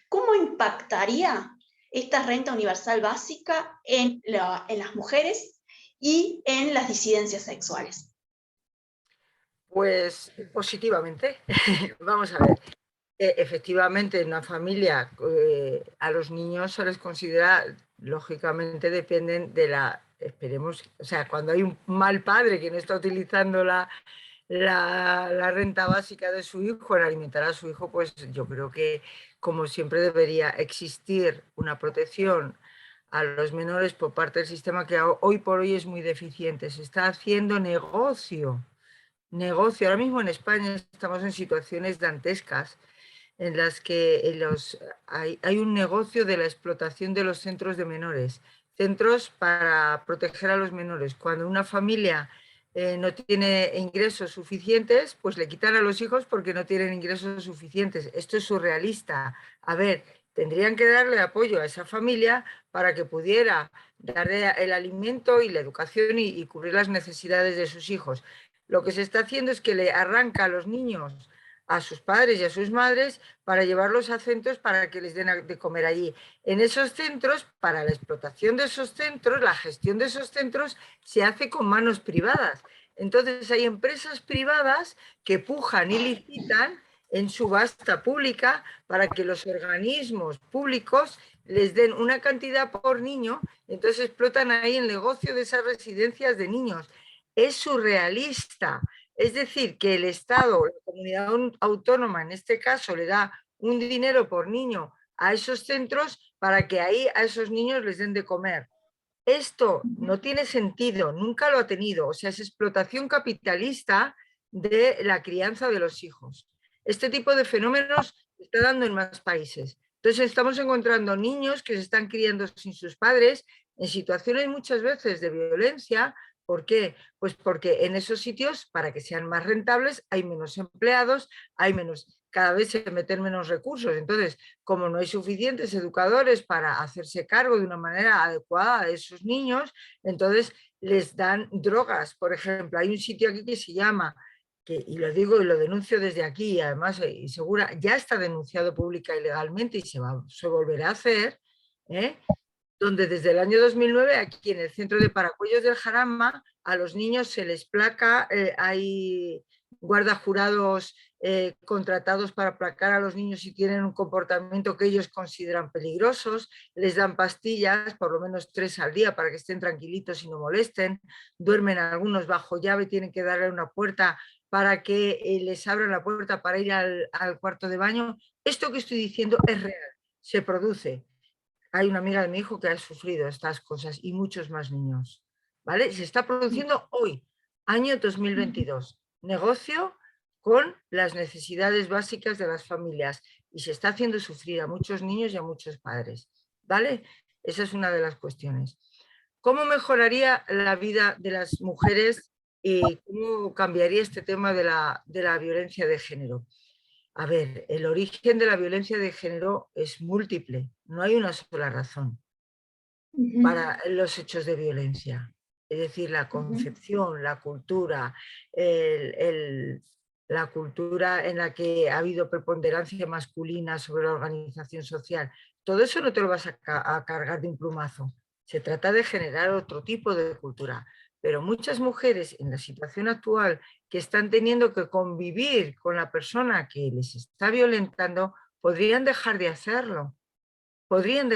A: ¿cómo impactaría esta renta universal básica en las mujeres y en las disidencias sexuales?
C: Pues positivamente. Vamos a ver. Efectivamente, en una familia a los niños se les considera, lógicamente dependen de esperemos, o sea, cuando hay un mal padre que no está utilizando la renta básica de su hijo en alimentar a su hijo, pues yo creo que, como siempre, debería existir una protección a los menores por parte del sistema que hoy por hoy es muy deficiente. Se está haciendo negocio. Ahora mismo en España estamos en situaciones dantescas en las que hay un negocio de la explotación de los centros de menores, centros para proteger a los menores. Cuando una familia no tiene ingresos suficientes, pues le quitan a los hijos porque no tienen ingresos suficientes. Esto es surrealista. A ver, tendrían que darle apoyo a esa familia para que pudiera darle el alimento y la educación y cubrir las necesidades de sus hijos. Lo que se está haciendo es que le arranca a los niños a sus padres y a sus madres para llevarlos a centros para que les den de comer allí. En esos centros, para la explotación de esos centros, la gestión de esos centros se hace con manos privadas. Entonces hay empresas privadas que pujan y licitan en subasta pública para que los organismos públicos les den una cantidad por niño, entonces explotan ahí el negocio de esas residencias de niños. Es surrealista. Es decir, que el Estado, la comunidad autónoma en este caso, le da un dinero por niño a esos centros para que ahí a esos niños les den de comer. Esto no tiene sentido, nunca lo ha tenido. O sea, es explotación capitalista de la crianza de los hijos. Este tipo de fenómenos se está dando en más países. Entonces estamos encontrando niños que se están criando sin sus padres en situaciones muchas veces de violencia. ¿Por qué? Pues porque en esos sitios, para que sean más rentables, hay menos empleados, cada vez se meten menos recursos. Entonces, como no hay suficientes educadores para hacerse cargo de una manera adecuada de esos niños, entonces les dan drogas. Por ejemplo, hay un sitio aquí que se llama, y lo digo y lo denuncio desde aquí, además, y segura, ya está denunciado pública y legalmente y se volverá a hacer, donde desde el año 2009, aquí en el centro de Paracuellos del Jarama, a los niños se les placa, hay guardajurados contratados para placar a los niños si tienen un comportamiento que ellos consideran peligrosos, les dan pastillas, por lo menos 3 al día, para que estén tranquilitos y no molesten, duermen algunos bajo llave, tienen que darle una puerta para que les abran la puerta para ir al cuarto de baño. Esto que estoy diciendo es real, se produce. Hay una amiga de mi hijo que ha sufrido estas cosas y muchos más niños, ¿vale? Se está produciendo hoy, año 2022, negocio con las necesidades básicas de las familias y se está haciendo sufrir a muchos niños y a muchos padres, ¿vale? Esa es una de las cuestiones. ¿Cómo mejoraría la vida de las mujeres y cómo cambiaría este tema de la violencia de género? A ver, el origen de la violencia de género es múltiple, no hay una sola razón para los hechos de violencia. Es decir, la concepción, la cultura, la cultura en la que ha habido preponderancia masculina sobre la organización social, todo eso no te lo vas a cargar de un plumazo. Se trata de generar otro tipo de cultura. Pero muchas mujeres en la situación actual que están teniendo que convivir con la persona que les está violentando, podrían dejar de hacerlo. Podrían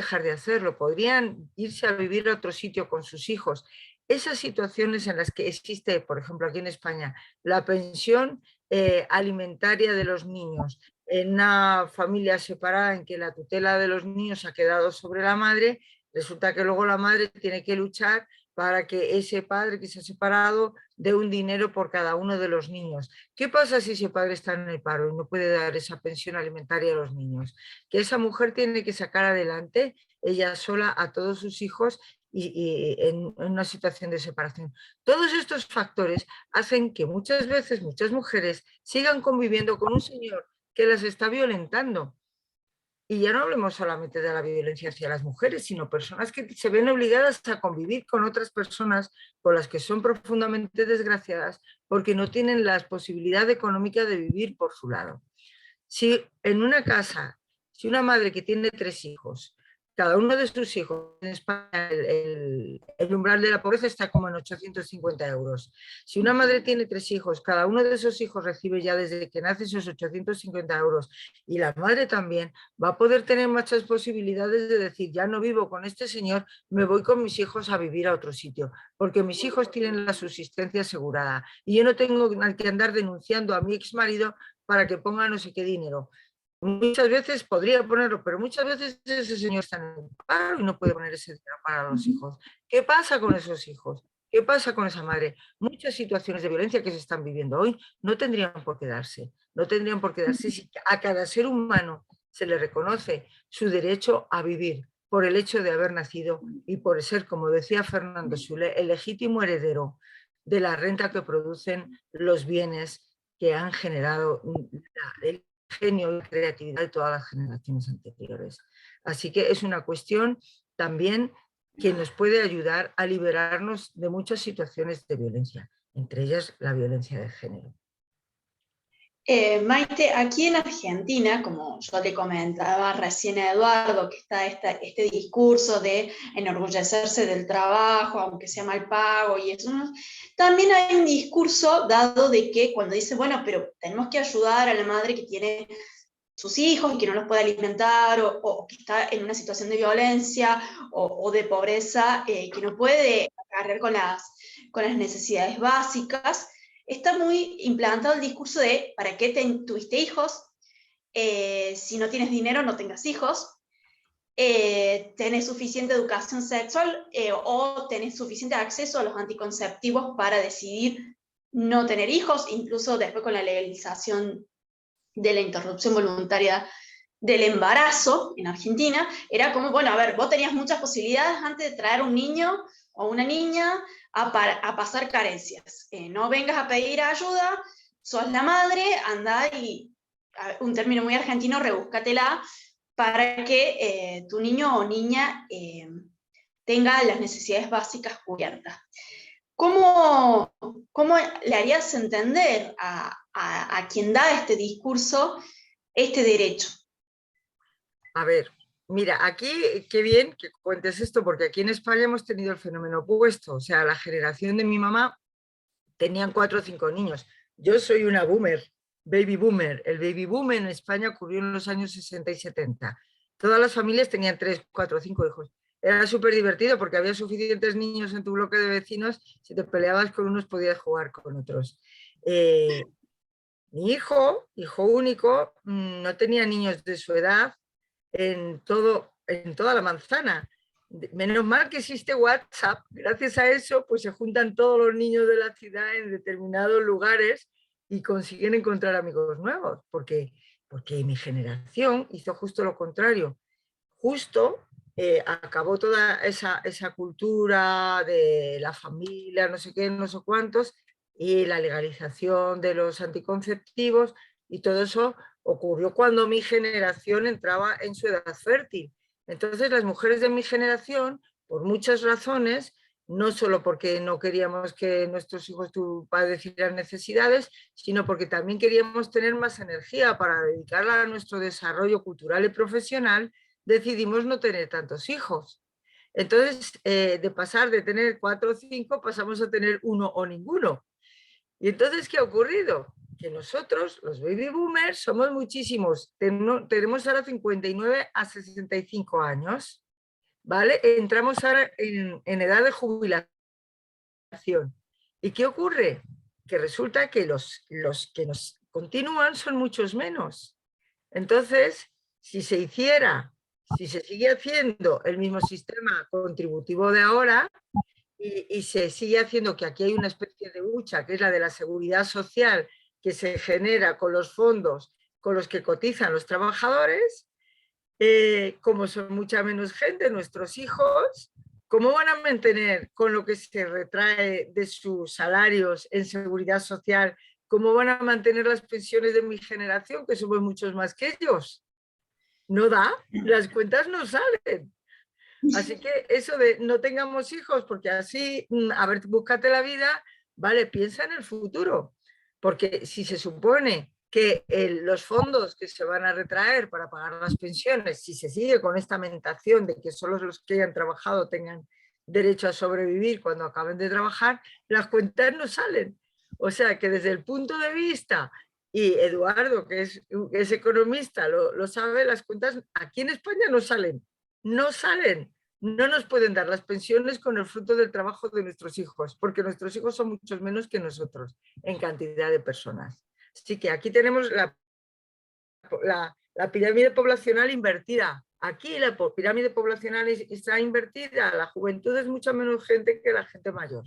C: irse a vivir a otro sitio con sus hijos. Esas situaciones en las que existe, por ejemplo, aquí en España, la pensión alimentaria de los niños, en una familia separada en que la tutela de los niños ha quedado sobre la madre, resulta que luego la madre tiene que luchar para que ese padre que se ha separado dé un dinero por cada uno de los niños. ¿Qué pasa si ese padre está en el paro y no puede dar esa pensión alimentaria a los niños? Que esa mujer tiene que sacar adelante ella sola a todos sus hijos y en una situación de separación. Todos estos factores hacen que muchas veces muchas mujeres sigan conviviendo con un señor que las está violentando. Y ya no hablemos solamente de la violencia hacia las mujeres, sino personas que se ven obligadas a convivir con otras personas con las que son profundamente desgraciadas porque no tienen la posibilidad económica de vivir por su lado. Si en una casa, si una madre que tiene 3 hijos, cada uno de sus hijos, en España el umbral de la pobreza está como en 850 euros. Si una madre tiene 3 hijos, cada uno de esos hijos recibe ya desde que nace esos 850 euros y la madre también, va a poder tener muchas posibilidades de decir, ya no vivo con este señor, me voy con mis hijos a vivir a otro sitio, porque mis hijos tienen la subsistencia asegurada y yo no tengo que andar denunciando a mi exmarido para que ponga no sé qué dinero. Muchas veces podría ponerlo, pero muchas veces ese señor está en el paro y no puede poner ese dinero para los hijos. ¿Qué pasa con esos hijos? ¿Qué pasa con esa madre? Muchas situaciones de violencia que se están viviendo hoy no tendrían por qué darse. No tendrían por qué darse si a cada ser humano se le reconoce su derecho a vivir por el hecho de haber nacido y por ser, como decía Fernando Sule, el legítimo heredero de la renta que producen los bienes que han generado el genio y creatividad de todas las generaciones anteriores. Así que es una cuestión también que nos puede ayudar a liberarnos de muchas situaciones de violencia, entre ellas la violencia de género.
A: Maite, aquí en Argentina, como yo te comentaba recién a Eduardo, que está este discurso de enorgullecerse del trabajo, aunque sea mal pago y eso, también hay un discurso dado de que cuando dice, bueno, pero tenemos que ayudar a la madre que tiene sus hijos y que no los puede alimentar o que está en una situación de violencia o de pobreza, que no puede cargar con las necesidades básicas. Está muy implantado el discurso de ¿para qué tuviste hijos? Si no tienes dinero, no tengas hijos. Tenés suficiente educación sexual o tenés suficiente acceso a los anticonceptivos para decidir no tener hijos, incluso después con la legalización de la interrupción voluntaria del embarazo en Argentina, era como, bueno, a ver, vos tenías muchas posibilidades antes de traer un niño o una niña a pasar carencias. No vengas a pedir ayuda, sos la madre, anda y, un término muy argentino, rebúscatela para que tu niño o niña tenga las necesidades básicas cubiertas. ¿Cómo le harías entender a quien da este discurso este derecho?
C: A ver, mira, aquí qué bien que cuentes esto, porque aquí en España hemos tenido el fenómeno opuesto. O sea, la generación de mi mamá tenían 4 o 5 niños. Yo soy una boomer, baby boomer. El baby boom en España ocurrió en los años 60 y 70. Todas las familias tenían 3, 4, 5 hijos. Era súper divertido porque había suficientes niños en tu bloque de vecinos. Si te peleabas con unos, podías jugar con otros. Mi hijo único, no tenía niños de su edad en toda la manzana. Menos mal que existe WhatsApp. Gracias a eso, pues se juntan todos los niños de la ciudad en determinados lugares y consiguen encontrar amigos nuevos, porque mi generación hizo justo lo contrario. Justo acabó toda esa cultura de la familia, no sé qué, no sé cuántos, y la legalización de los anticonceptivos, y todo eso ocurrió cuando mi generación entraba en su edad fértil. Entonces las mujeres de mi generación, por muchas razones, no solo porque no queríamos que nuestros hijos padecieran necesidades, sino porque también queríamos tener más energía para dedicarla a nuestro desarrollo cultural y profesional, decidimos no tener tantos hijos. Entonces, de pasar de tener 4 o 5, pasamos a tener 1 o ninguno. Y entonces, ¿qué ha ocurrido? Que nosotros, los baby boomers, somos muchísimos. Tenemos ahora 59 a 65 años, ¿vale? Entramos ahora en edad de jubilación. ¿Y qué ocurre? Que resulta que los que nos continúan son muchos menos. Entonces, si se sigue haciendo el mismo sistema contributivo de ahora, y se sigue haciendo, que aquí hay una especie de hucha, que es la de la seguridad social, que se genera con los fondos con los que cotizan los trabajadores, como son mucha menos gente, nuestros hijos, ¿cómo van a mantener con lo que se retrae de sus salarios en seguridad social? ¿Cómo van a mantener las pensiones de mi generación, que somos muchos más que ellos? No da, las cuentas no salen. Así que eso de no tengamos hijos, porque así, a ver, búscate la vida, vale, piensa en el futuro. Porque si se supone que los fondos que se van a retraer para pagar las pensiones, si se sigue con esta mentación de que solo los que hayan trabajado tengan derecho a sobrevivir cuando acaben de trabajar, las cuentas no salen. O sea que desde el punto de vista, y Eduardo, que es economista, lo sabe, las cuentas aquí en España no salen. No salen, no nos pueden dar las pensiones con el fruto del trabajo de nuestros hijos, porque nuestros hijos son muchos menos que nosotros en cantidad de personas. Así que aquí tenemos la pirámide poblacional invertida. Aquí la pirámide poblacional está invertida, la juventud es mucha menos gente que la gente mayor.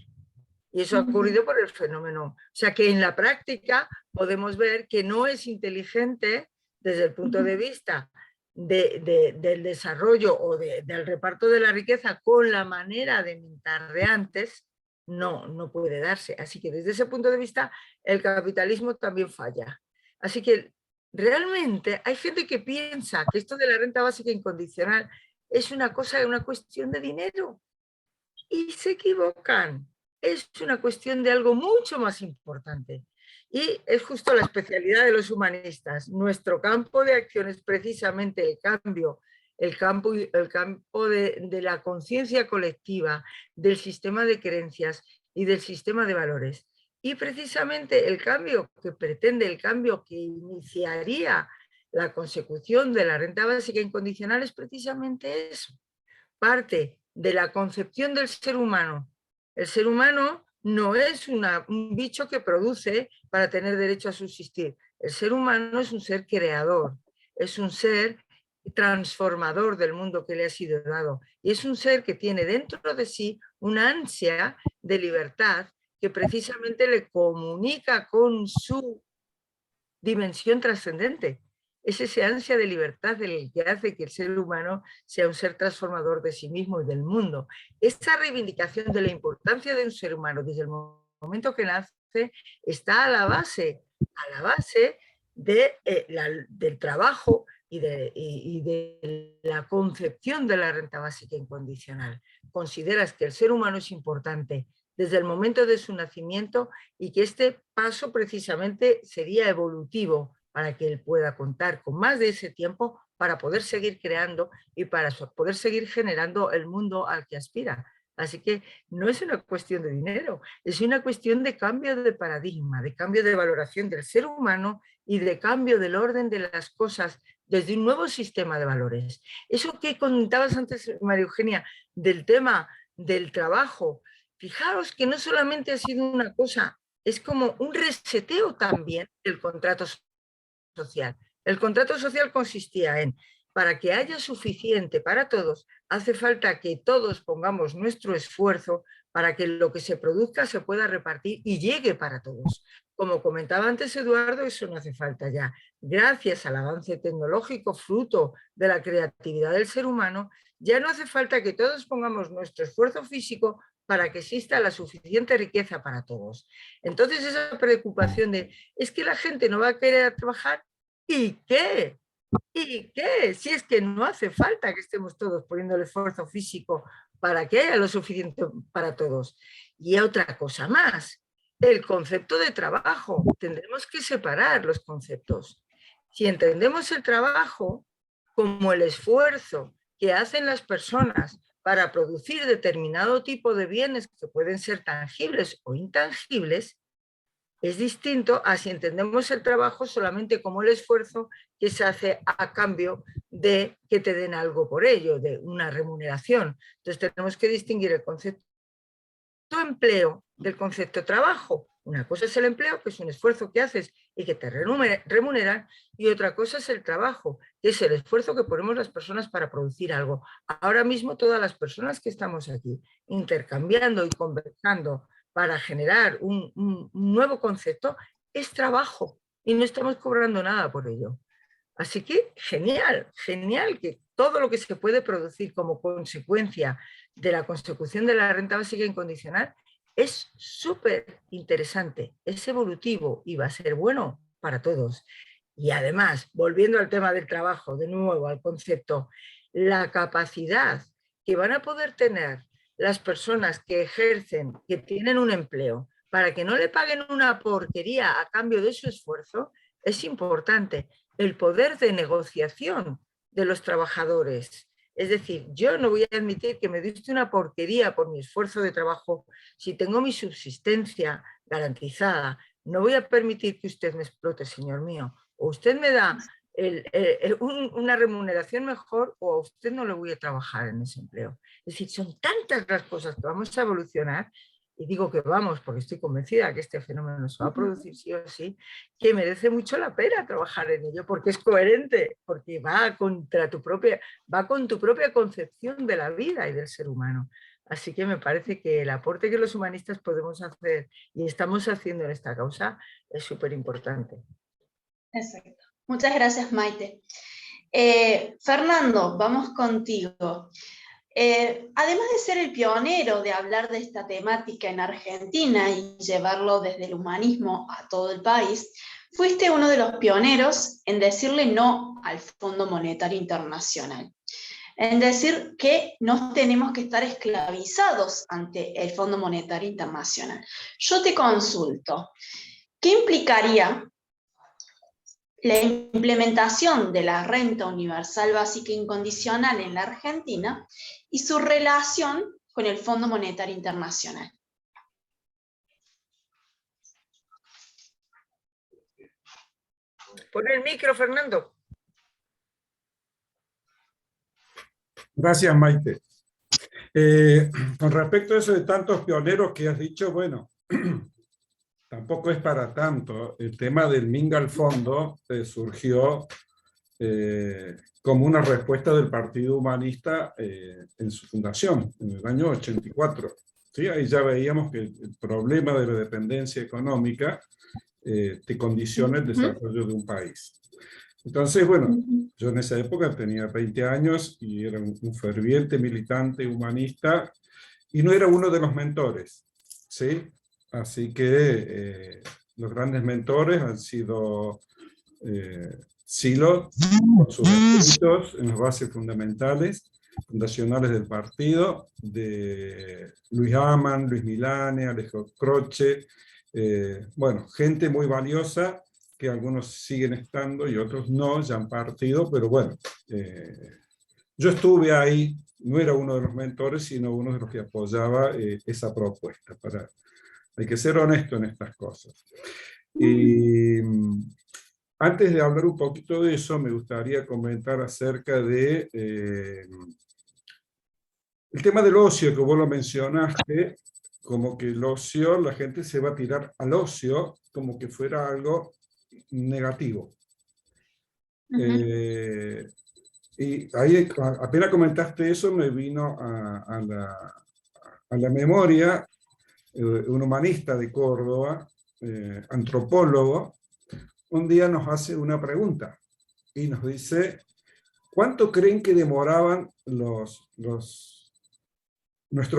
C: Y eso ha ocurrido por el fenómeno. O sea que en la práctica podemos ver que no es inteligente desde el punto de vista del desarrollo o del reparto de la riqueza con la manera de mentar de antes, no puede darse. Así que desde ese punto de vista el capitalismo también falla. Así que realmente hay gente que piensa que esto de la renta básica incondicional es una cuestión de dinero. Y se equivocan. Es una cuestión de algo mucho más importante. Y es justo la especialidad de los humanistas. Nuestro campo de acción es precisamente el campo de la conciencia colectiva, del sistema de creencias y del sistema de valores. Y precisamente el cambio que pretende, el cambio que iniciaría la consecución de la renta básica incondicional es precisamente eso. Parte de la concepción del ser humano. El ser humano no es un bicho que produce para tener derecho a subsistir. El ser humano es un ser creador, es un ser transformador del mundo que le ha sido dado. Y es un ser que tiene dentro de sí una ansia de libertad que precisamente le comunica con su dimensión trascendente. Es ese ansia de libertad el que hace que el ser humano sea un ser transformador de sí mismo y del mundo. Esta reivindicación de la importancia de un ser humano desde el momento que nace está a la base del trabajo y de la concepción de la renta básica incondicional. Consideras que el ser humano es importante desde el momento de su nacimiento y que este paso precisamente sería evolutivo para que él pueda contar con más de ese tiempo para poder seguir creando y para poder seguir generando el mundo al que aspira. Así que no es una cuestión de dinero, es una cuestión de cambio de paradigma, de cambio de valoración del ser humano y de cambio del orden de las cosas desde un nuevo sistema de valores. Eso que comentabas antes, María Eugenia, del tema del trabajo, fijaros que no solamente ha sido una cosa, es como un reseteo también del contrato social. El contrato social consistía en, para que haya suficiente para todos, hace falta que todos pongamos nuestro esfuerzo para que lo que se produzca se pueda repartir y llegue para todos. Como comentaba antes Eduardo, eso no hace falta ya. Gracias al avance tecnológico, fruto de la creatividad del ser humano, ya no hace falta que todos pongamos nuestro esfuerzo físico para que exista la suficiente riqueza para todos. Entonces esa preocupación de, es que la gente no va a querer trabajar, ¿y qué? ¿Y qué? Si es que no hace falta que estemos todos poniendo el esfuerzo físico para que haya lo suficiente para todos. Y otra cosa más, el concepto de trabajo. Tendremos que separar los conceptos. Si entendemos el trabajo como el esfuerzo que hacen las personas para producir determinado tipo de bienes que pueden ser tangibles o intangibles, es distinto a si entendemos el trabajo solamente como el esfuerzo que se hace a cambio de que te den algo por ello, de una remuneración. Entonces tenemos que distinguir el concepto empleo del concepto trabajo. Una cosa es el empleo, que es un esfuerzo que haces y que te remuneran, y otra cosa es el trabajo, que es el esfuerzo que ponemos las personas para producir algo. Ahora mismo todas las personas que estamos aquí intercambiando y conversando para generar un nuevo concepto, es trabajo y no estamos cobrando nada por ello. Así que genial, genial que todo lo que se puede producir como consecuencia de la consecución de la renta básica incondicional es súper interesante, es evolutivo y va a ser bueno para todos. Y además, volviendo al tema del trabajo, de nuevo al concepto, la capacidad que van a poder tener las personas que ejercen, que tienen un empleo, para que no le paguen una porquería a cambio de su esfuerzo, es importante. El poder de negociación de los trabajadores. Es decir, yo no voy a admitir que me diste una porquería por mi esfuerzo de trabajo si tengo mi subsistencia garantizada. No voy a permitir que usted me explote, señor mío. O usted me da una remuneración mejor o a usted no le voy a trabajar en ese empleo. Es decir, son tantas las cosas que vamos a evolucionar, y digo que vamos porque estoy convencida que este fenómeno se va a producir sí o sí, que merece mucho la pena trabajar en ello porque es coherente, porque va con tu propia concepción de la vida y del ser humano. Así que me parece que el aporte que los humanistas podemos hacer y estamos haciendo en esta causa es súper importante.
A: Exacto. Muchas gracias, Maite. Fernando, vamos contigo. Además de ser el pionero de hablar de esta temática en Argentina y llevarlo desde el humanismo a todo el país, fuiste uno de los pioneros en decirle no al Fondo Monetario Internacional, en decir que no tenemos que estar esclavizados ante el Fondo Monetario Internacional. Yo te consulto, ¿qué implicaría la implementación de la renta universal básica incondicional en la Argentina y su relación con el Fondo Monetario Internacional?
C: Pon el micro, Fernando.
B: Gracias, Maite. Con respecto a eso de tantos pioneros que has dicho, bueno, tampoco es para tanto. El tema del Minga al fondo surgió como una respuesta del Partido Humanista en su fundación, en el año 84. ¿Sí? Ahí ya veíamos que el problema de la dependencia económica te condiciona el desarrollo de un país. Entonces, bueno, yo en esa época tenía 20 años y era un ferviente militante humanista y no era uno de los mentores, ¿sí? Así que los grandes mentores han sido Silo, con sus escritos en las bases fundacionales del partido, de Luis Amann, Luis Milane, Alejo Croce, bueno, gente muy valiosa, que algunos siguen estando y otros no, ya han partido, pero bueno, yo estuve ahí, no era uno de los mentores, sino uno de los que apoyaba esa propuesta. Hay que ser honesto en estas cosas. Y antes de hablar un poquito de eso, me gustaría comentar acerca de el tema del ocio, que vos lo mencionaste, como que el ocio, la gente se va a tirar al ocio como que fuera algo negativo. Y ahí, apenas comentaste eso, me vino a la memoria un humanista de Córdoba, antropólogo, un día nos hace una pregunta y nos dice, ¿cuánto creen que demoraban nuestros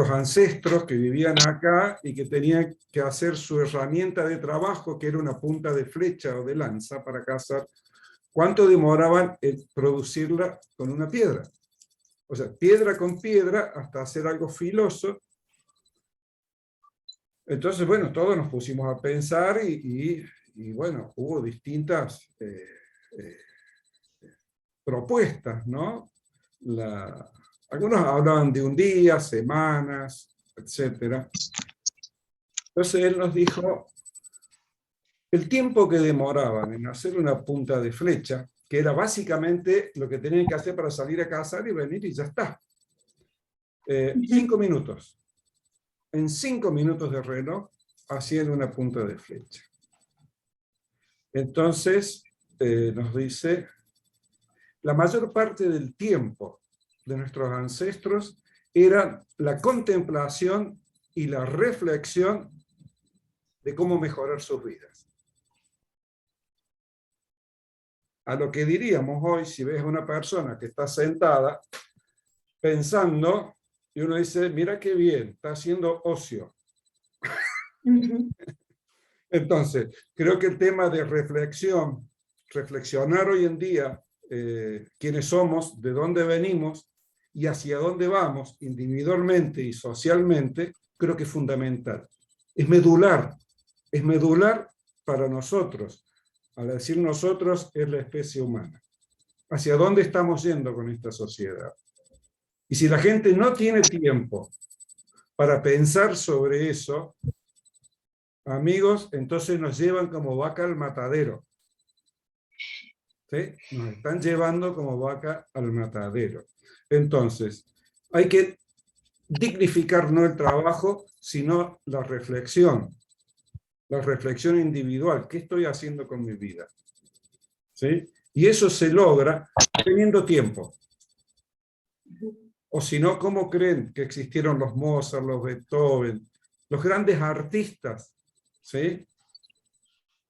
B: ancestros que vivían acá y que tenían que hacer su herramienta de trabajo, que era una punta de flecha o de lanza para cazar? ¿Cuánto demoraban en producirla con una piedra? O sea, piedra con piedra hasta hacer algo filoso. Entonces, bueno, todos nos pusimos a pensar y bueno, hubo distintas propuestas, ¿no? Algunos hablaban de un día, semanas, etc. Entonces él nos dijo, el tiempo que demoraban en hacer una punta de flecha, que era básicamente lo que tenían que hacer para salir a cazar y venir y ya está. 5 minutos. En 5 minutos de reloj hacían una punta de flecha. Entonces nos dice, la mayor parte del tiempo de nuestros ancestros era la contemplación y la reflexión de cómo mejorar sus vidas. A lo que diríamos hoy, si ves a una persona que está sentada pensando, y uno dice, mira qué bien, está haciendo ocio. Entonces, creo que el tema de reflexionar hoy en día quiénes somos, de dónde venimos y hacia dónde vamos individualmente y socialmente, creo que es fundamental. Es medular para nosotros. Al decir nosotros, es la especie humana. ¿Hacia dónde estamos yendo con esta sociedad? Y si la gente no tiene tiempo para pensar sobre eso, amigos, entonces nos llevan como vaca al matadero. ¿Sí? Nos están llevando como vaca al matadero. Entonces, hay que dignificar no el trabajo, sino la reflexión individual. ¿Qué estoy haciendo con mi vida? ¿Sí? Y eso se logra teniendo tiempo. O si no, ¿cómo creen que existieron los Mozart, los Beethoven, los grandes artistas? ¿Sí?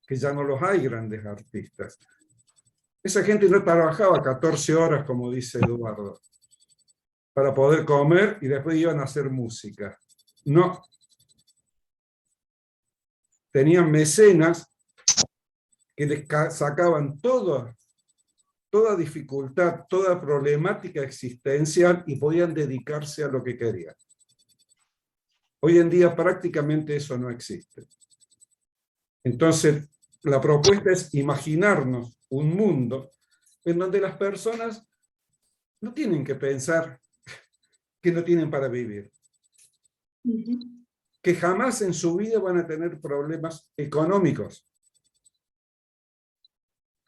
B: Que ya no los hay grandes artistas. Esa gente no trabajaba 14 horas, como dice Eduardo, para poder comer y después iban a hacer música. No. Tenían mecenas que les sacaban toda dificultad, toda problemática existencial y podían dedicarse a lo que querían. Hoy en día prácticamente eso no existe. Entonces, la propuesta es imaginarnos un mundo en donde las personas no tienen que pensar que no tienen para vivir. Que jamás en su vida van a tener problemas económicos.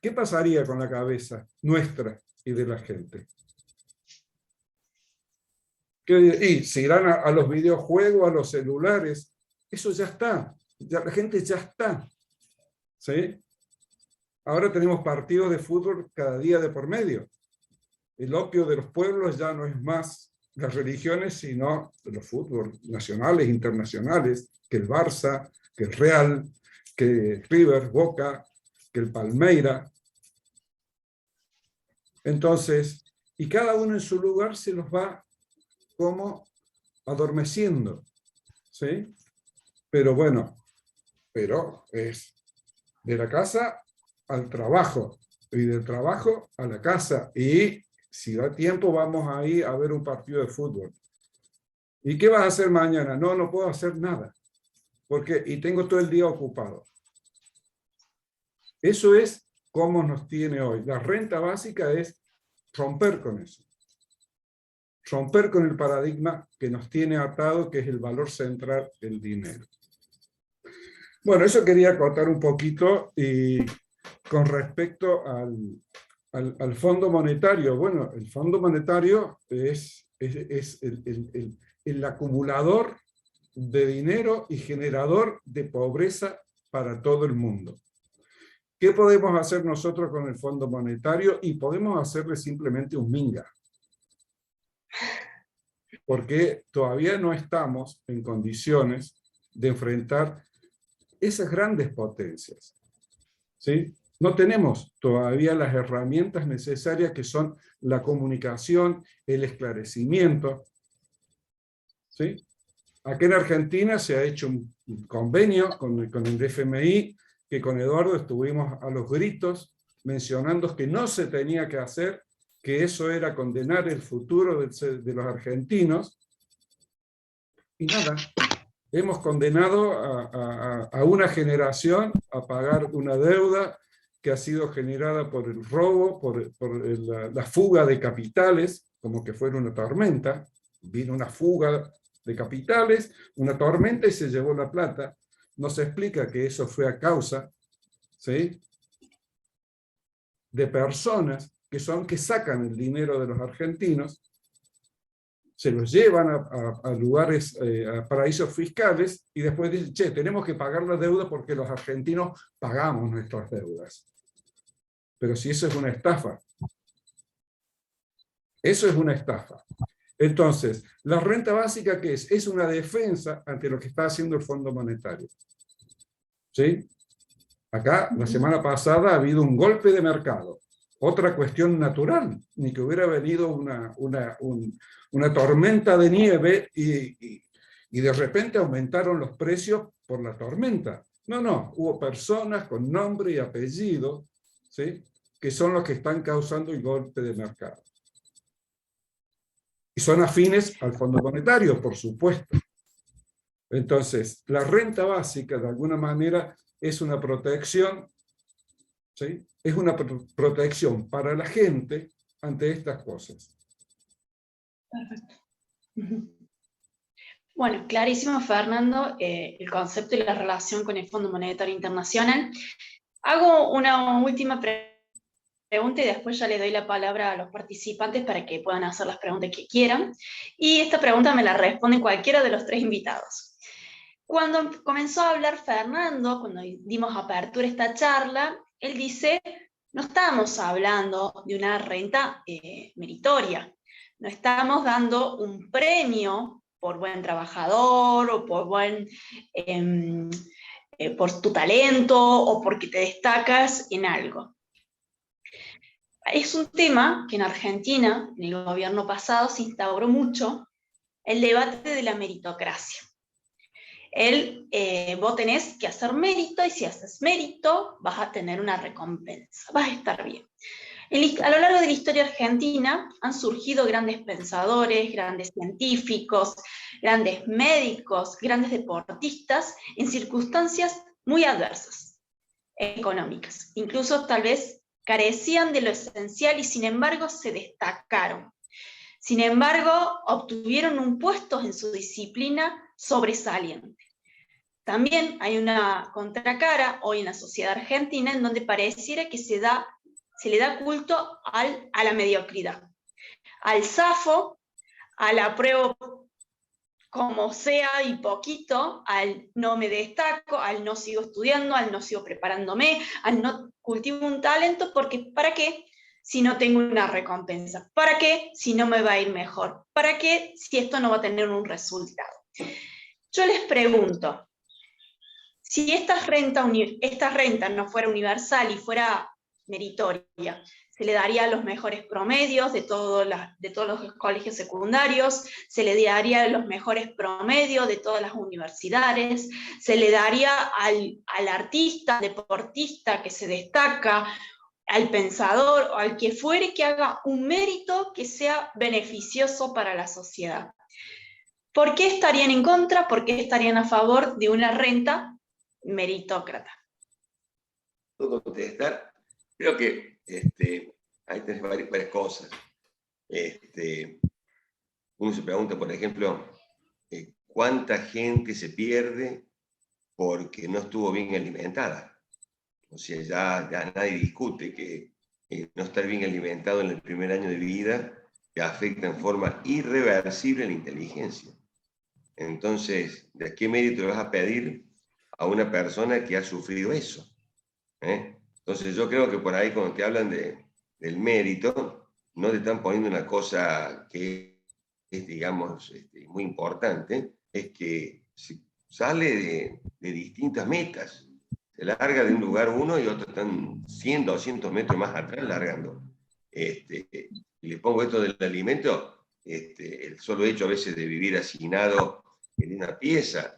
B: ¿Qué pasaría con la cabeza nuestra y de la gente? Y se irán a los videojuegos, a los celulares. Eso ya está. La gente ya está. ¿Sí? Ahora tenemos partidos de fútbol cada día de por medio. El opio de los pueblos ya no es más las religiones, sino de los fútbol nacionales, internacionales, que el Barça, que el Real, que River, Boca, que el Palmeira. Entonces, y cada uno en su lugar se los va como adormeciendo, ¿sí? Pero bueno, pero es de la casa al trabajo, y del trabajo a la casa, y si da tiempo vamos ahí a ver un partido de fútbol. ¿Y qué vas a hacer mañana? No, no puedo hacer nada, porque y tengo todo el día ocupado. Eso es cómo nos tiene hoy. La renta básica es romper con eso. Romper con el paradigma que nos tiene atado, que es el valor central del dinero. Bueno, eso quería acotar un poquito, y con respecto al Fondo Monetario. Bueno, el Fondo Monetario es el acumulador de dinero y generador de pobreza para todo el mundo. ¿Qué podemos hacer nosotros con el Fondo Monetario? Y podemos hacerle simplemente un minga. Porque todavía no estamos en condiciones de enfrentar esas grandes potencias, ¿sí? No tenemos todavía las herramientas necesarias, que son la comunicación, el esclarecimiento, ¿sí? Aquí en Argentina se ha hecho un convenio con el FMI, que con Eduardo estuvimos a los gritos mencionando que no se tenía que hacer, que eso era condenar el futuro de los argentinos, y nada. Hemos condenado a una generación a pagar una deuda que ha sido generada por el robo, por la fuga de capitales, como que fuera una tormenta. Vino una fuga de capitales, una tormenta, y se llevó la plata. No se explica que eso fue a causa, ¿sí?, de personas que sacan el dinero de los argentinos, se los llevan a lugares, a paraísos fiscales, y después dicen, che, tenemos que pagar la deuda porque los argentinos pagamos nuestras deudas. Pero si eso es una estafa. Eso es una estafa. Entonces, la renta básica, ¿qué es? Es una defensa ante lo que está haciendo el Fondo Monetario. ¿Sí? Acá, la semana pasada, ha habido un golpe de mercado. Otra cuestión natural, ni que hubiera venido una tormenta de nieve y de repente aumentaron los precios por la tormenta. No, no, hubo personas con nombre y apellido, ¿sí?, que son los que están causando el golpe de mercado. Y son afines al Fondo Monetario, por supuesto. Entonces, la renta básica, de alguna manera, es una protección, ¿sí?, es una protección para la gente ante estas cosas.
A: Perfecto. Bueno, clarísimo, Fernando, el concepto y la relación con el Fondo Monetario Internacional. Hago una última pregunta y después ya le doy la palabra a los participantes para que puedan hacer las preguntas que quieran. Y esta pregunta me la responde cualquiera de los tres invitados. Cuando comenzó a hablar Fernando, cuando dimos apertura a esta charla, él dice, no estamos hablando de una renta meritoria, no estamos dando un premio por buen trabajador o por por tu talento o porque te destacas en algo. Es un tema que en Argentina, en el gobierno pasado, se instauró mucho el debate de la meritocracia. Vos tenés que hacer mérito, y si haces mérito vas a tener una recompensa, vas a estar bien. A lo largo de la historia argentina han surgido grandes pensadores, grandes científicos, grandes médicos, grandes deportistas en circunstancias muy adversas, económicas. Incluso tal vez carecían de lo esencial y sin embargo se destacaron. Sin embargo, obtuvieron un puesto en su disciplina sobresaliente. También hay una contracara hoy en la sociedad argentina en donde pareciera que se le da culto a la mediocridad, al zafo, al apruebo como sea y poquito, al no me destaco, al no sigo estudiando, al no sigo preparándome, al no cultivo un talento, porque ¿para qué si no tengo una recompensa? ¿Para qué si no me va a ir mejor? ¿Para qué si esto no va a tener un resultado? Yo les pregunto, Si esta renta no fuera universal y fuera meritoria, se le daría los mejores promedios de todos los colegios secundarios, se le daría los mejores promedios de todas las universidades, se le daría al artista, deportista que se destaca, al pensador o al que fuere que haga un mérito que sea beneficioso para la sociedad. ¿Por qué estarían en contra? ¿Por qué estarían a favor de una renta meritócrata?
D: ¿Puedo contestar? Creo que ahí tenés varias cosas. Uno se pregunta, por ejemplo, ¿cuánta gente se pierde porque no estuvo bien alimentada? O sea, ya nadie discute que no estar bien alimentado en el primer año de vida te afecta en forma irreversible la inteligencia. Entonces, ¿de qué mérito le vas a pedir a una persona que ha sufrido eso? Entonces, yo creo que por ahí cuando te hablan del mérito, no te están poniendo una cosa que es, digamos, muy importante, es que sale de distintas metas. Se larga de un lugar uno y otros están 100, 200 metros más atrás largando. Y le pongo esto del alimento, el solo hecho a veces de vivir hacinado en una pieza,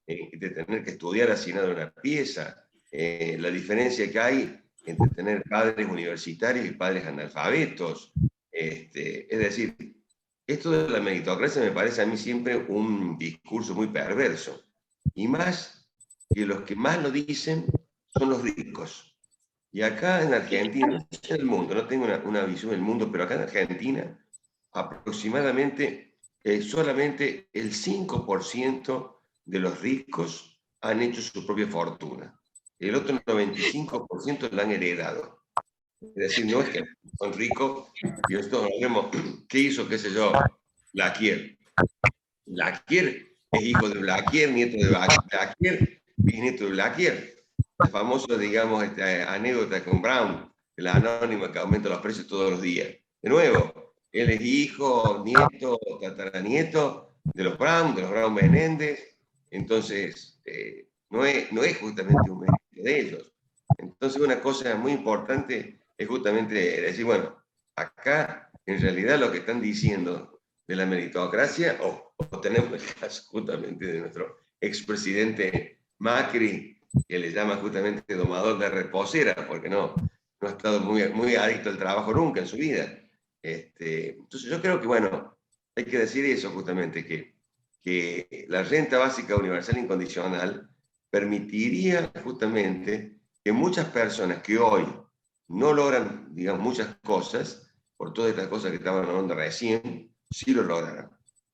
D: de tener que estudiar hacinado en una pieza, la diferencia que hay entre tener padres universitarios y padres analfabetos. Es decir, esto de la meritocracia me parece a mí siempre un discurso muy perverso. Y más que los que más lo dicen son los ricos. Y acá en Argentina, no sé en el mundo, no tengo una visión del mundo, pero acá en Argentina aproximadamente solamente el 5% de los ricos han hecho su propia fortuna. El otro 95% la han heredado. Es decir, no es que son ricos y esto vemos qué hizo, qué sé yo, Blaquier. Blaquier es hijo de Blaquier, nieto de Blaquier, bisnieto de Blaquier. La famosa, digamos, anécdota con Brown, la anónima que aumenta los precios todos los días. De nuevo, él es hijo, nieto, tataranieto de los Brown Menéndez. Entonces, no es justamente un mérito de ellos. Entonces, una cosa muy importante es justamente decir, bueno, acá en realidad lo que están diciendo de la meritocracia, o tenemos el caso justamente de nuestro expresidente Macri, que le llama justamente domador de reposera, porque no ha estado muy adicto al trabajo nunca en su vida. Entonces yo creo que, bueno, hay que decir eso justamente, que la renta básica universal incondicional permitiría justamente que muchas personas que hoy no logran, digamos, muchas cosas, por todas estas cosas que estaban hablando recién, sí lo lograran.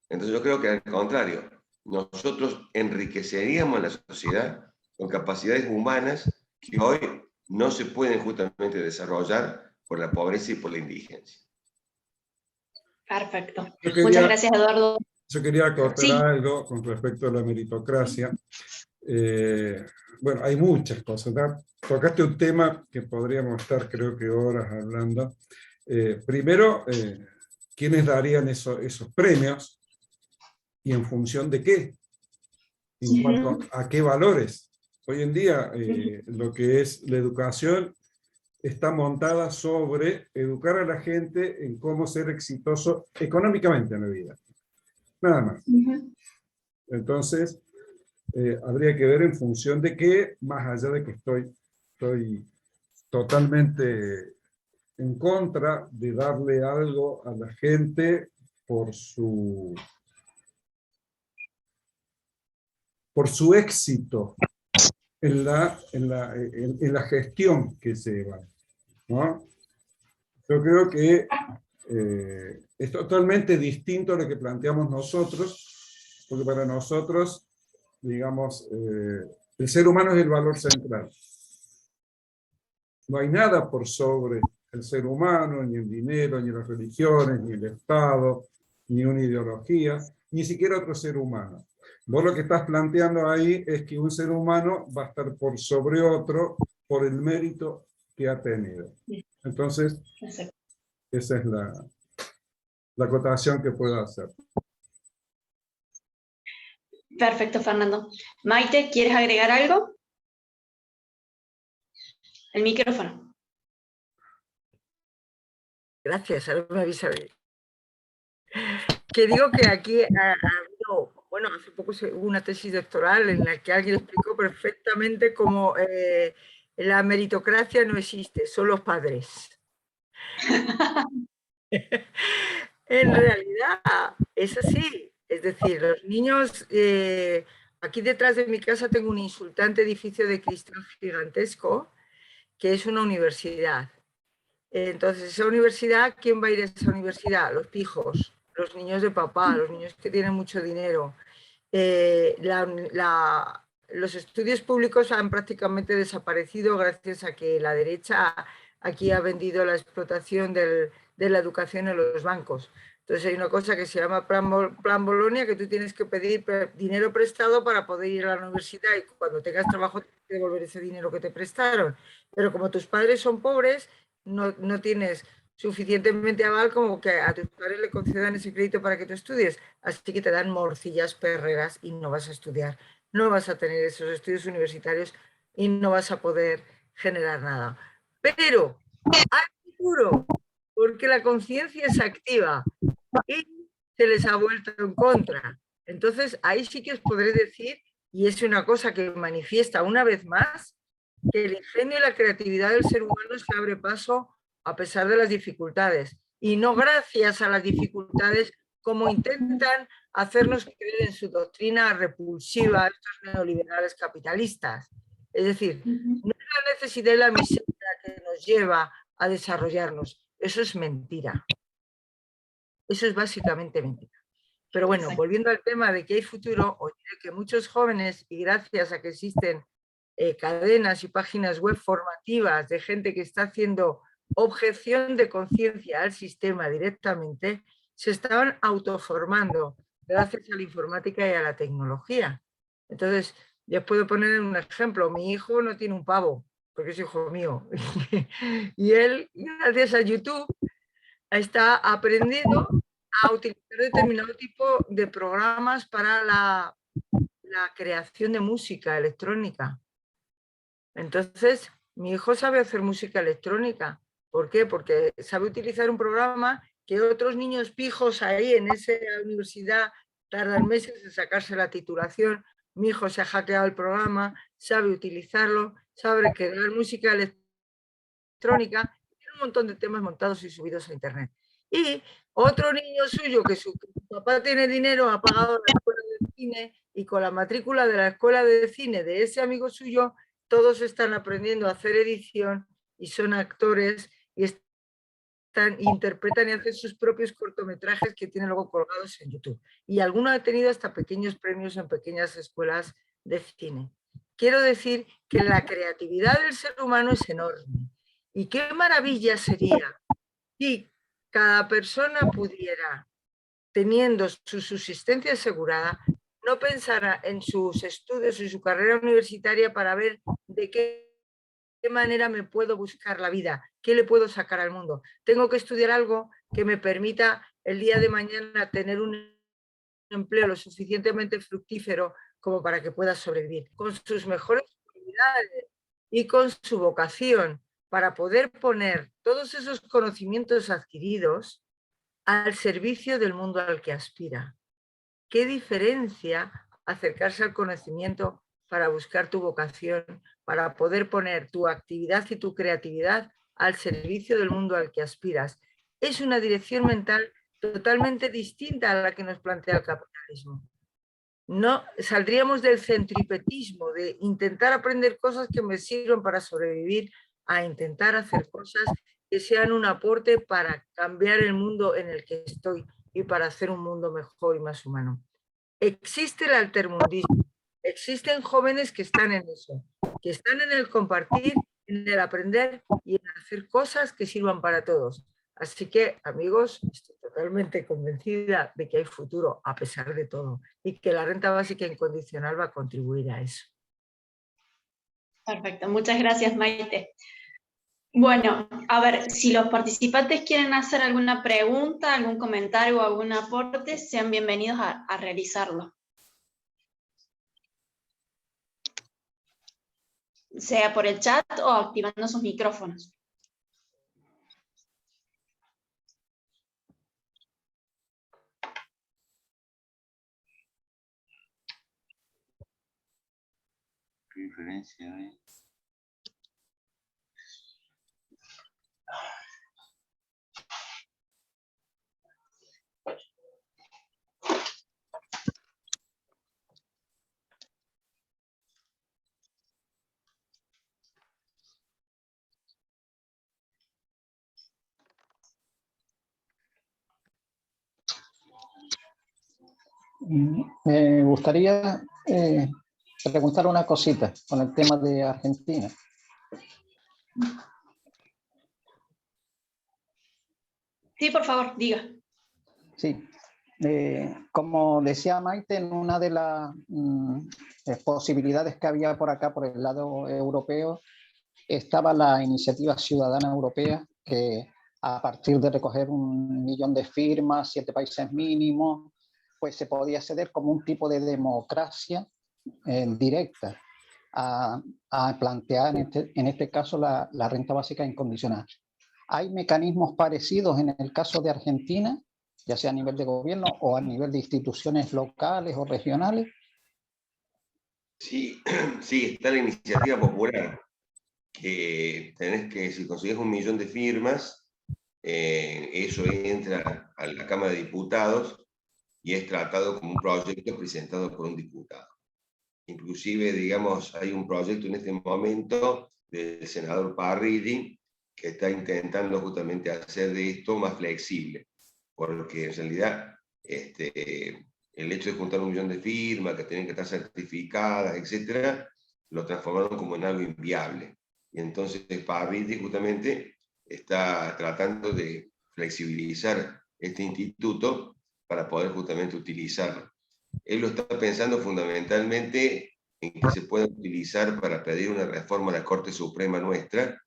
D: Entonces yo creo que al contrario, nosotros enriqueceríamos la sociedad con capacidades humanas que hoy no se pueden justamente desarrollar por la pobreza y por la indigencia.
A: Perfecto. Muchas gracias, Eduardo.
B: Yo quería acotar
A: Sí.
B: algo con respecto a la meritocracia. Bueno, hay muchas cosas, ¿no? Tocaste un tema que podríamos estar, creo que, horas hablando. Primero, ¿quiénes darían esos premios? ¿Y en función de qué? ¿En cuanto a qué valores? Hoy en día, lo que es la educación está montada sobre educar a la gente en cómo ser exitoso económicamente en la vida. Nada más. Entonces, habría que ver en función de qué, más allá de que estoy totalmente en contra de darle algo a la gente por su éxito en la gestión que llevan, ¿no? Yo creo que es totalmente distinto a lo que planteamos nosotros, porque para nosotros, digamos, el ser humano es el valor central. No hay nada por sobre el ser humano, ni el dinero, ni las religiones, ni el Estado, ni una ideología, ni siquiera otro ser humano. Vos lo que estás planteando ahí es que un ser humano va a estar por sobre otro por el mérito que ha tenido. Entonces, esa es la acotación que puedo hacer.
A: Perfecto, Fernando. Maite, ¿quieres agregar algo? El micrófono.
C: Gracias, ahora me avisa. Que digo que aquí ha habido, bueno, hace poco hubo una tesis doctoral en la que alguien explicó perfectamente cómo la meritocracia no existe, son los padres. En realidad es así, es decir, los niños, aquí detrás de mi casa tengo un insultante edificio de cristal gigantesco que es una universidad. Entonces, esa universidad, ¿quién va a ir a esa universidad? Los pijos, los niños de papá, los niños que tienen mucho dinero. Los estudios públicos han prácticamente desaparecido gracias a que la derecha aquí ha vendido la explotación de la educación en los bancos. Entonces hay una cosa que se llama Plan Bolonia, que tú tienes que pedir dinero prestado para poder ir a la universidad y cuando tengas trabajo tienes que devolver ese dinero que te prestaron. Pero como tus padres son pobres, no tienes suficientemente aval como que a tus padres le concedan ese crédito para que tú estudies. Así que te dan morcillas perreras y no vas a estudiar, no vas a tener esos estudios universitarios y no vas a poder generar nada. Pero hay futuro, porque la conciencia es activa y se les ha vuelto en contra. Entonces, ahí sí que os podré decir, y es una cosa que manifiesta una vez más, que el ingenio y la creatividad del ser humano se abre paso a pesar de las dificultades, y no gracias a las dificultades como intentan hacernos creer en su doctrina repulsiva estos neoliberales capitalistas. Es decir, no es la necesidad y la miseria que nos lleva a desarrollarnos. Eso es mentira. Eso es básicamente mentira. Pero bueno, volviendo al tema de que hay futuro, os diré que muchos jóvenes, y gracias a que existen cadenas y páginas web formativas de gente que está haciendo objeción de conciencia al sistema directamente, se estaban autoformando gracias a la informática y a la tecnología. Entonces, ya puedo poner un ejemplo. Mi hijo no tiene un pavo, porque es hijo mío. Y él, gracias a YouTube, está aprendiendo a utilizar determinado tipo de programas para la creación de música electrónica. Entonces, mi hijo sabe hacer música electrónica. ¿Por qué? Porque sabe utilizar un programa que otros niños pijos ahí en esa universidad tardan meses en sacarse la titulación. Mi hijo se ha hackeado el programa, sabe utilizarlo, sabe crear música electrónica, tiene un montón de temas montados y subidos a internet. Y otro niño suyo que su papá tiene dinero, ha pagado la escuela de cine y con la matrícula de la escuela de cine de ese amigo suyo, todos están aprendiendo a hacer edición y son actores y interpretan y hacen sus propios cortometrajes que tienen luego colgados en YouTube. Y alguno ha tenido hasta pequeños premios en pequeñas escuelas de cine. Quiero decir que la creatividad del ser humano es enorme. Y qué maravilla sería si cada persona pudiera, teniendo su subsistencia asegurada, no pensara en sus estudios y su carrera universitaria para ver de qué manera me puedo buscar la vida, qué le puedo sacar al mundo. Tengo que estudiar algo que me permita el día de mañana tener un empleo lo suficientemente fructífero como para que pueda sobrevivir, con sus mejores cualidades y con su vocación, para poder poner todos esos conocimientos adquiridos al servicio del mundo al que aspira. ¿Qué diferencia acercarse al conocimiento para buscar tu vocación, para poder poner tu actividad y tu creatividad al servicio del mundo al que aspiras? Es una dirección mental totalmente distinta a la que nos plantea el capitalismo. No saldríamos del centripetismo, de intentar aprender cosas que me sirvan para sobrevivir, a intentar hacer cosas que sean un aporte para cambiar el mundo en el que estoy y para hacer un mundo mejor y más humano. Existe el altermundismo, existen jóvenes que están en eso, que están en el compartir, en el aprender y en hacer cosas que sirvan para todos. Así que, amigos, estoy totalmente convencida de que hay futuro a pesar de todo y que la renta básica incondicional va a contribuir a eso.
A: Perfecto, muchas gracias, Maite. Bueno, a ver, si los participantes quieren hacer alguna pregunta, algún comentario o algún aporte, sean bienvenidos a realizarlo. sea por el chat o activando sus micrófonos.
D: ¿Qué diferencia hay?
E: Me gustaría preguntar una cosita con el tema de Argentina.
A: Sí, por favor, diga.
E: Sí, como decía Maite, en una de las posibilidades que había por acá, por el lado europeo, estaba la iniciativa ciudadana europea, que a partir de recoger 1 millón de firmas, 7 países mínimos, pues se podía acceder como un tipo de democracia directa a plantear en este caso la renta básica incondicional. ¿Hay mecanismos parecidos en el caso de Argentina, ya sea a nivel de gobierno o a nivel de instituciones locales o regionales?
D: Sí, sí, está la iniciativa popular, que tenés que, si consigues 1 millón de firmas, eso entra a la Cámara de Diputados y es tratado como un proyecto presentado por un diputado. Inclusive, digamos, hay un proyecto en este momento del senador Parrilli que está intentando justamente hacer de esto más flexible, porque en realidad el hecho de juntar 1 millón de firmas, que tienen que estar certificadas, etcétera, lo transformaron como en algo inviable. Y entonces Parrilli justamente está tratando de flexibilizar este instituto para poder justamente utilizarlo. Él lo está pensando fundamentalmente en que se pueda utilizar para pedir una reforma a la Corte Suprema nuestra,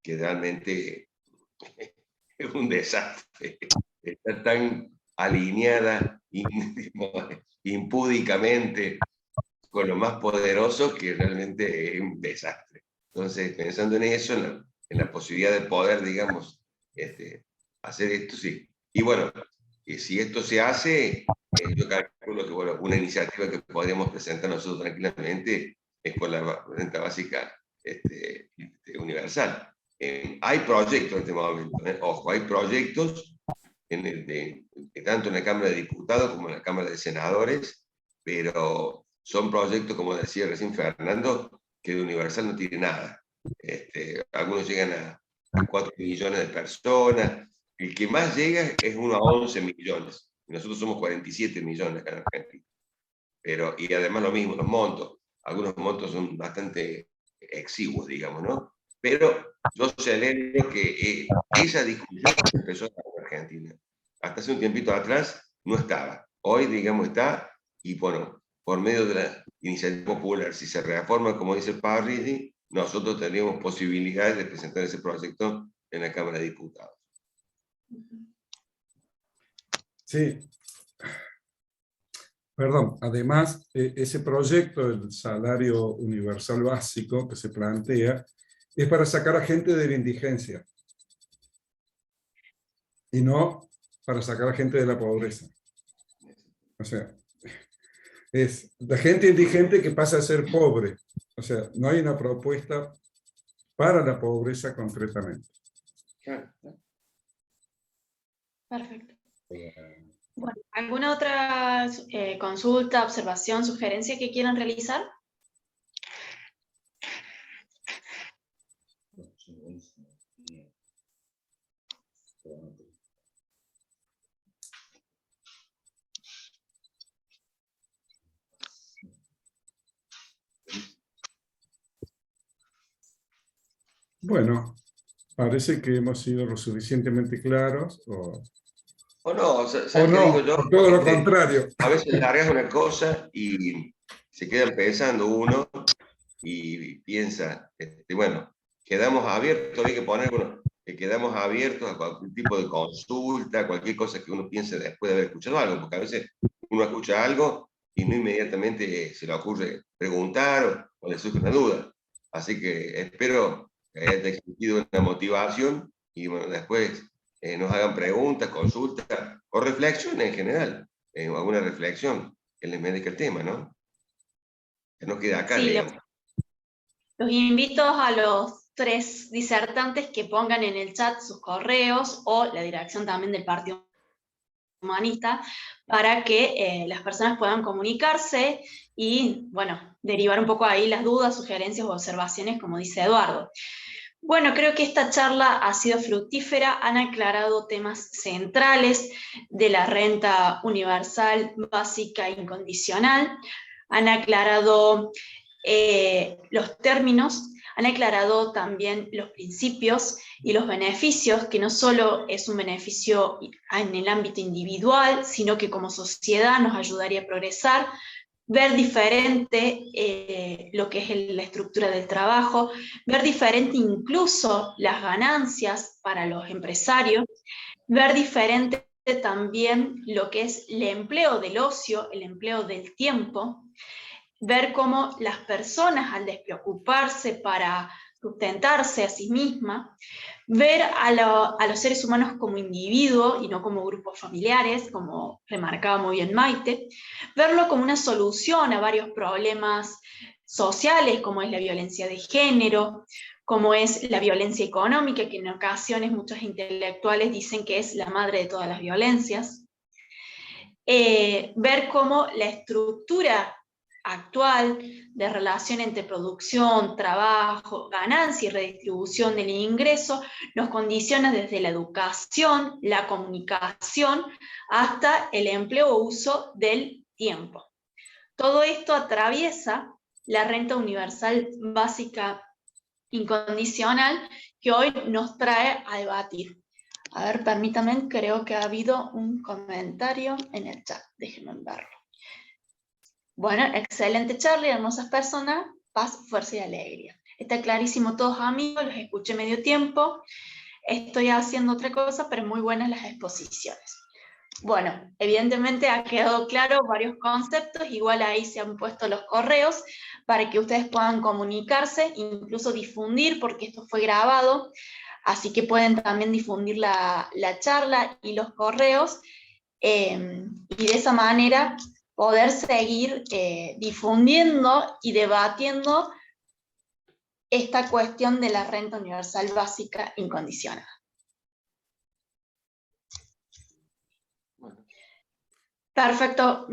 D: que realmente es un desastre. Está tan alineada impúdicamente con lo más poderoso que realmente es un desastre. Entonces, pensando en eso, en la posibilidad de poder, digamos, hacer esto, sí. Y bueno, si esto se hace, yo calculo que bueno, una iniciativa que podríamos presentar nosotros tranquilamente es por la renta básica universal. Hay proyectos en este momento, ojo, hay proyectos tanto en la Cámara de Diputados como en la Cámara de Senadores, pero son proyectos, como decía recién Fernando, que de universal no tiene nada. Algunos llegan a 4 millones de personas, el que más llega es uno a 11 millones, nosotros somos 47 millones acá en Argentina. Pero, y además lo mismo, los montos, algunos montos son bastante exiguos, digamos, ¿no? Pero yo celebro que esa discusión empezó en Argentina. Hasta hace un tiempito atrás no estaba. Hoy, digamos, está, y bueno, por medio de la iniciativa popular, si se reforma, como dice Parrilli, nosotros tendríamos posibilidades de presentar ese proyecto en la Cámara de Diputados.
B: Sí. Perdón, además, ese proyecto del salario universal básico que se plantea es para sacar a gente de la indigencia y no para sacar a gente de la pobreza. O sea, es la gente indigente que pasa a ser pobre. O sea, no hay una propuesta para la pobreza concretamente.
A: Perfecto. Bueno, ¿alguna otra consulta, observación, sugerencia que quieran realizar?
B: Bueno, parece que hemos sido lo suficientemente claros.
D: O no, ¿sabes
B: O
D: qué
B: no,
D: digo yo?
B: o todo lo contrario.
D: A veces largas una cosa y se queda pensando uno y piensa, bueno, quedamos abiertos, hay que poner, bueno, que quedamos abiertos a cualquier tipo de consulta, cualquier cosa que uno piense después de haber escuchado algo, porque a veces uno escucha algo y no inmediatamente se le ocurre preguntar o le surge una duda. Así que espero que haya existido una motivación y bueno, después nos hagan preguntas, consultas o reflexiones en general, alguna reflexión que les merezca el tema, ¿no? Que no quede acá,
A: Sí,
D: digamos.
A: los invito a los 3 disertantes que pongan en el chat sus correos o la dirección también del Partido Humanista para que las personas puedan comunicarse y, bueno, derivar un poco ahí las dudas, sugerencias o observaciones, como dice Eduardo. Bueno, creo que esta charla ha sido fructífera, han aclarado temas centrales de la renta universal básica e incondicional, han aclarado los términos, han aclarado también los principios y los beneficios, que no solo es un beneficio en el ámbito individual, sino que como sociedad nos ayudaría a progresar, ver diferente lo que es la estructura del trabajo, ver diferente incluso las ganancias para los empresarios, ver diferente también lo que es el empleo del ocio, el empleo del tiempo, ver cómo las personas al despreocuparse para sustentarse a sí mismas, ver a los seres humanos como individuos y no como grupos familiares, como remarcaba muy bien Maite, verlo como una solución a varios problemas sociales, como es la violencia de género, como es la violencia económica, que en ocasiones muchos intelectuales dicen que es la madre de todas las violencias, ver cómo la estructura actual de relación entre producción, trabajo, ganancia y redistribución del ingreso nos condiciona desde la educación, la comunicación, hasta el empleo o uso del tiempo. Todo esto atraviesa la renta universal básica incondicional que hoy nos trae a debatir. A ver, permítanme, creo que ha habido un comentario en el chat, déjenme verlo. Bueno, excelente Charlie, hermosas personas, paz, fuerza y alegría. Está clarísimo todos amigos, los escuché medio tiempo, estoy haciendo otra cosa, pero muy buenas las exposiciones. Bueno, evidentemente ha quedado claro varios conceptos, igual ahí se han puesto los correos para que ustedes puedan comunicarse, incluso difundir, porque esto fue grabado, así que pueden también difundir la charla y los correos, y de esa manera poder seguir difundiendo y debatiendo esta cuestión de la renta universal básica incondicional. Perfecto.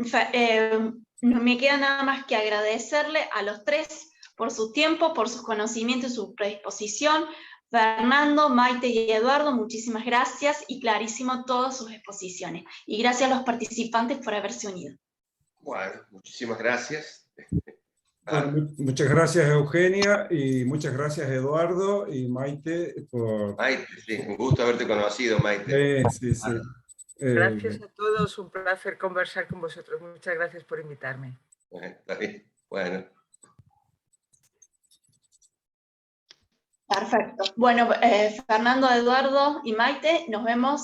A: No me queda nada más que agradecerle a los 3 por su tiempo, por sus conocimientos y su predisposición. Fernando, Maite y Eduardo, muchísimas gracias y clarísimo todas sus exposiciones. Y gracias a los participantes por haberse unido.
D: Bueno, muchísimas gracias.
B: Bueno, muchas gracias Eugenia y muchas gracias Eduardo y Maite por...
D: Maite, sí, un gusto haberte conocido, Maite.
B: Sí.
C: Gracias a todos, un placer conversar con vosotros. Muchas gracias por invitarme.
D: Está bien, bueno.
A: Perfecto. Bueno, Fernando, Eduardo y Maite, nos vemos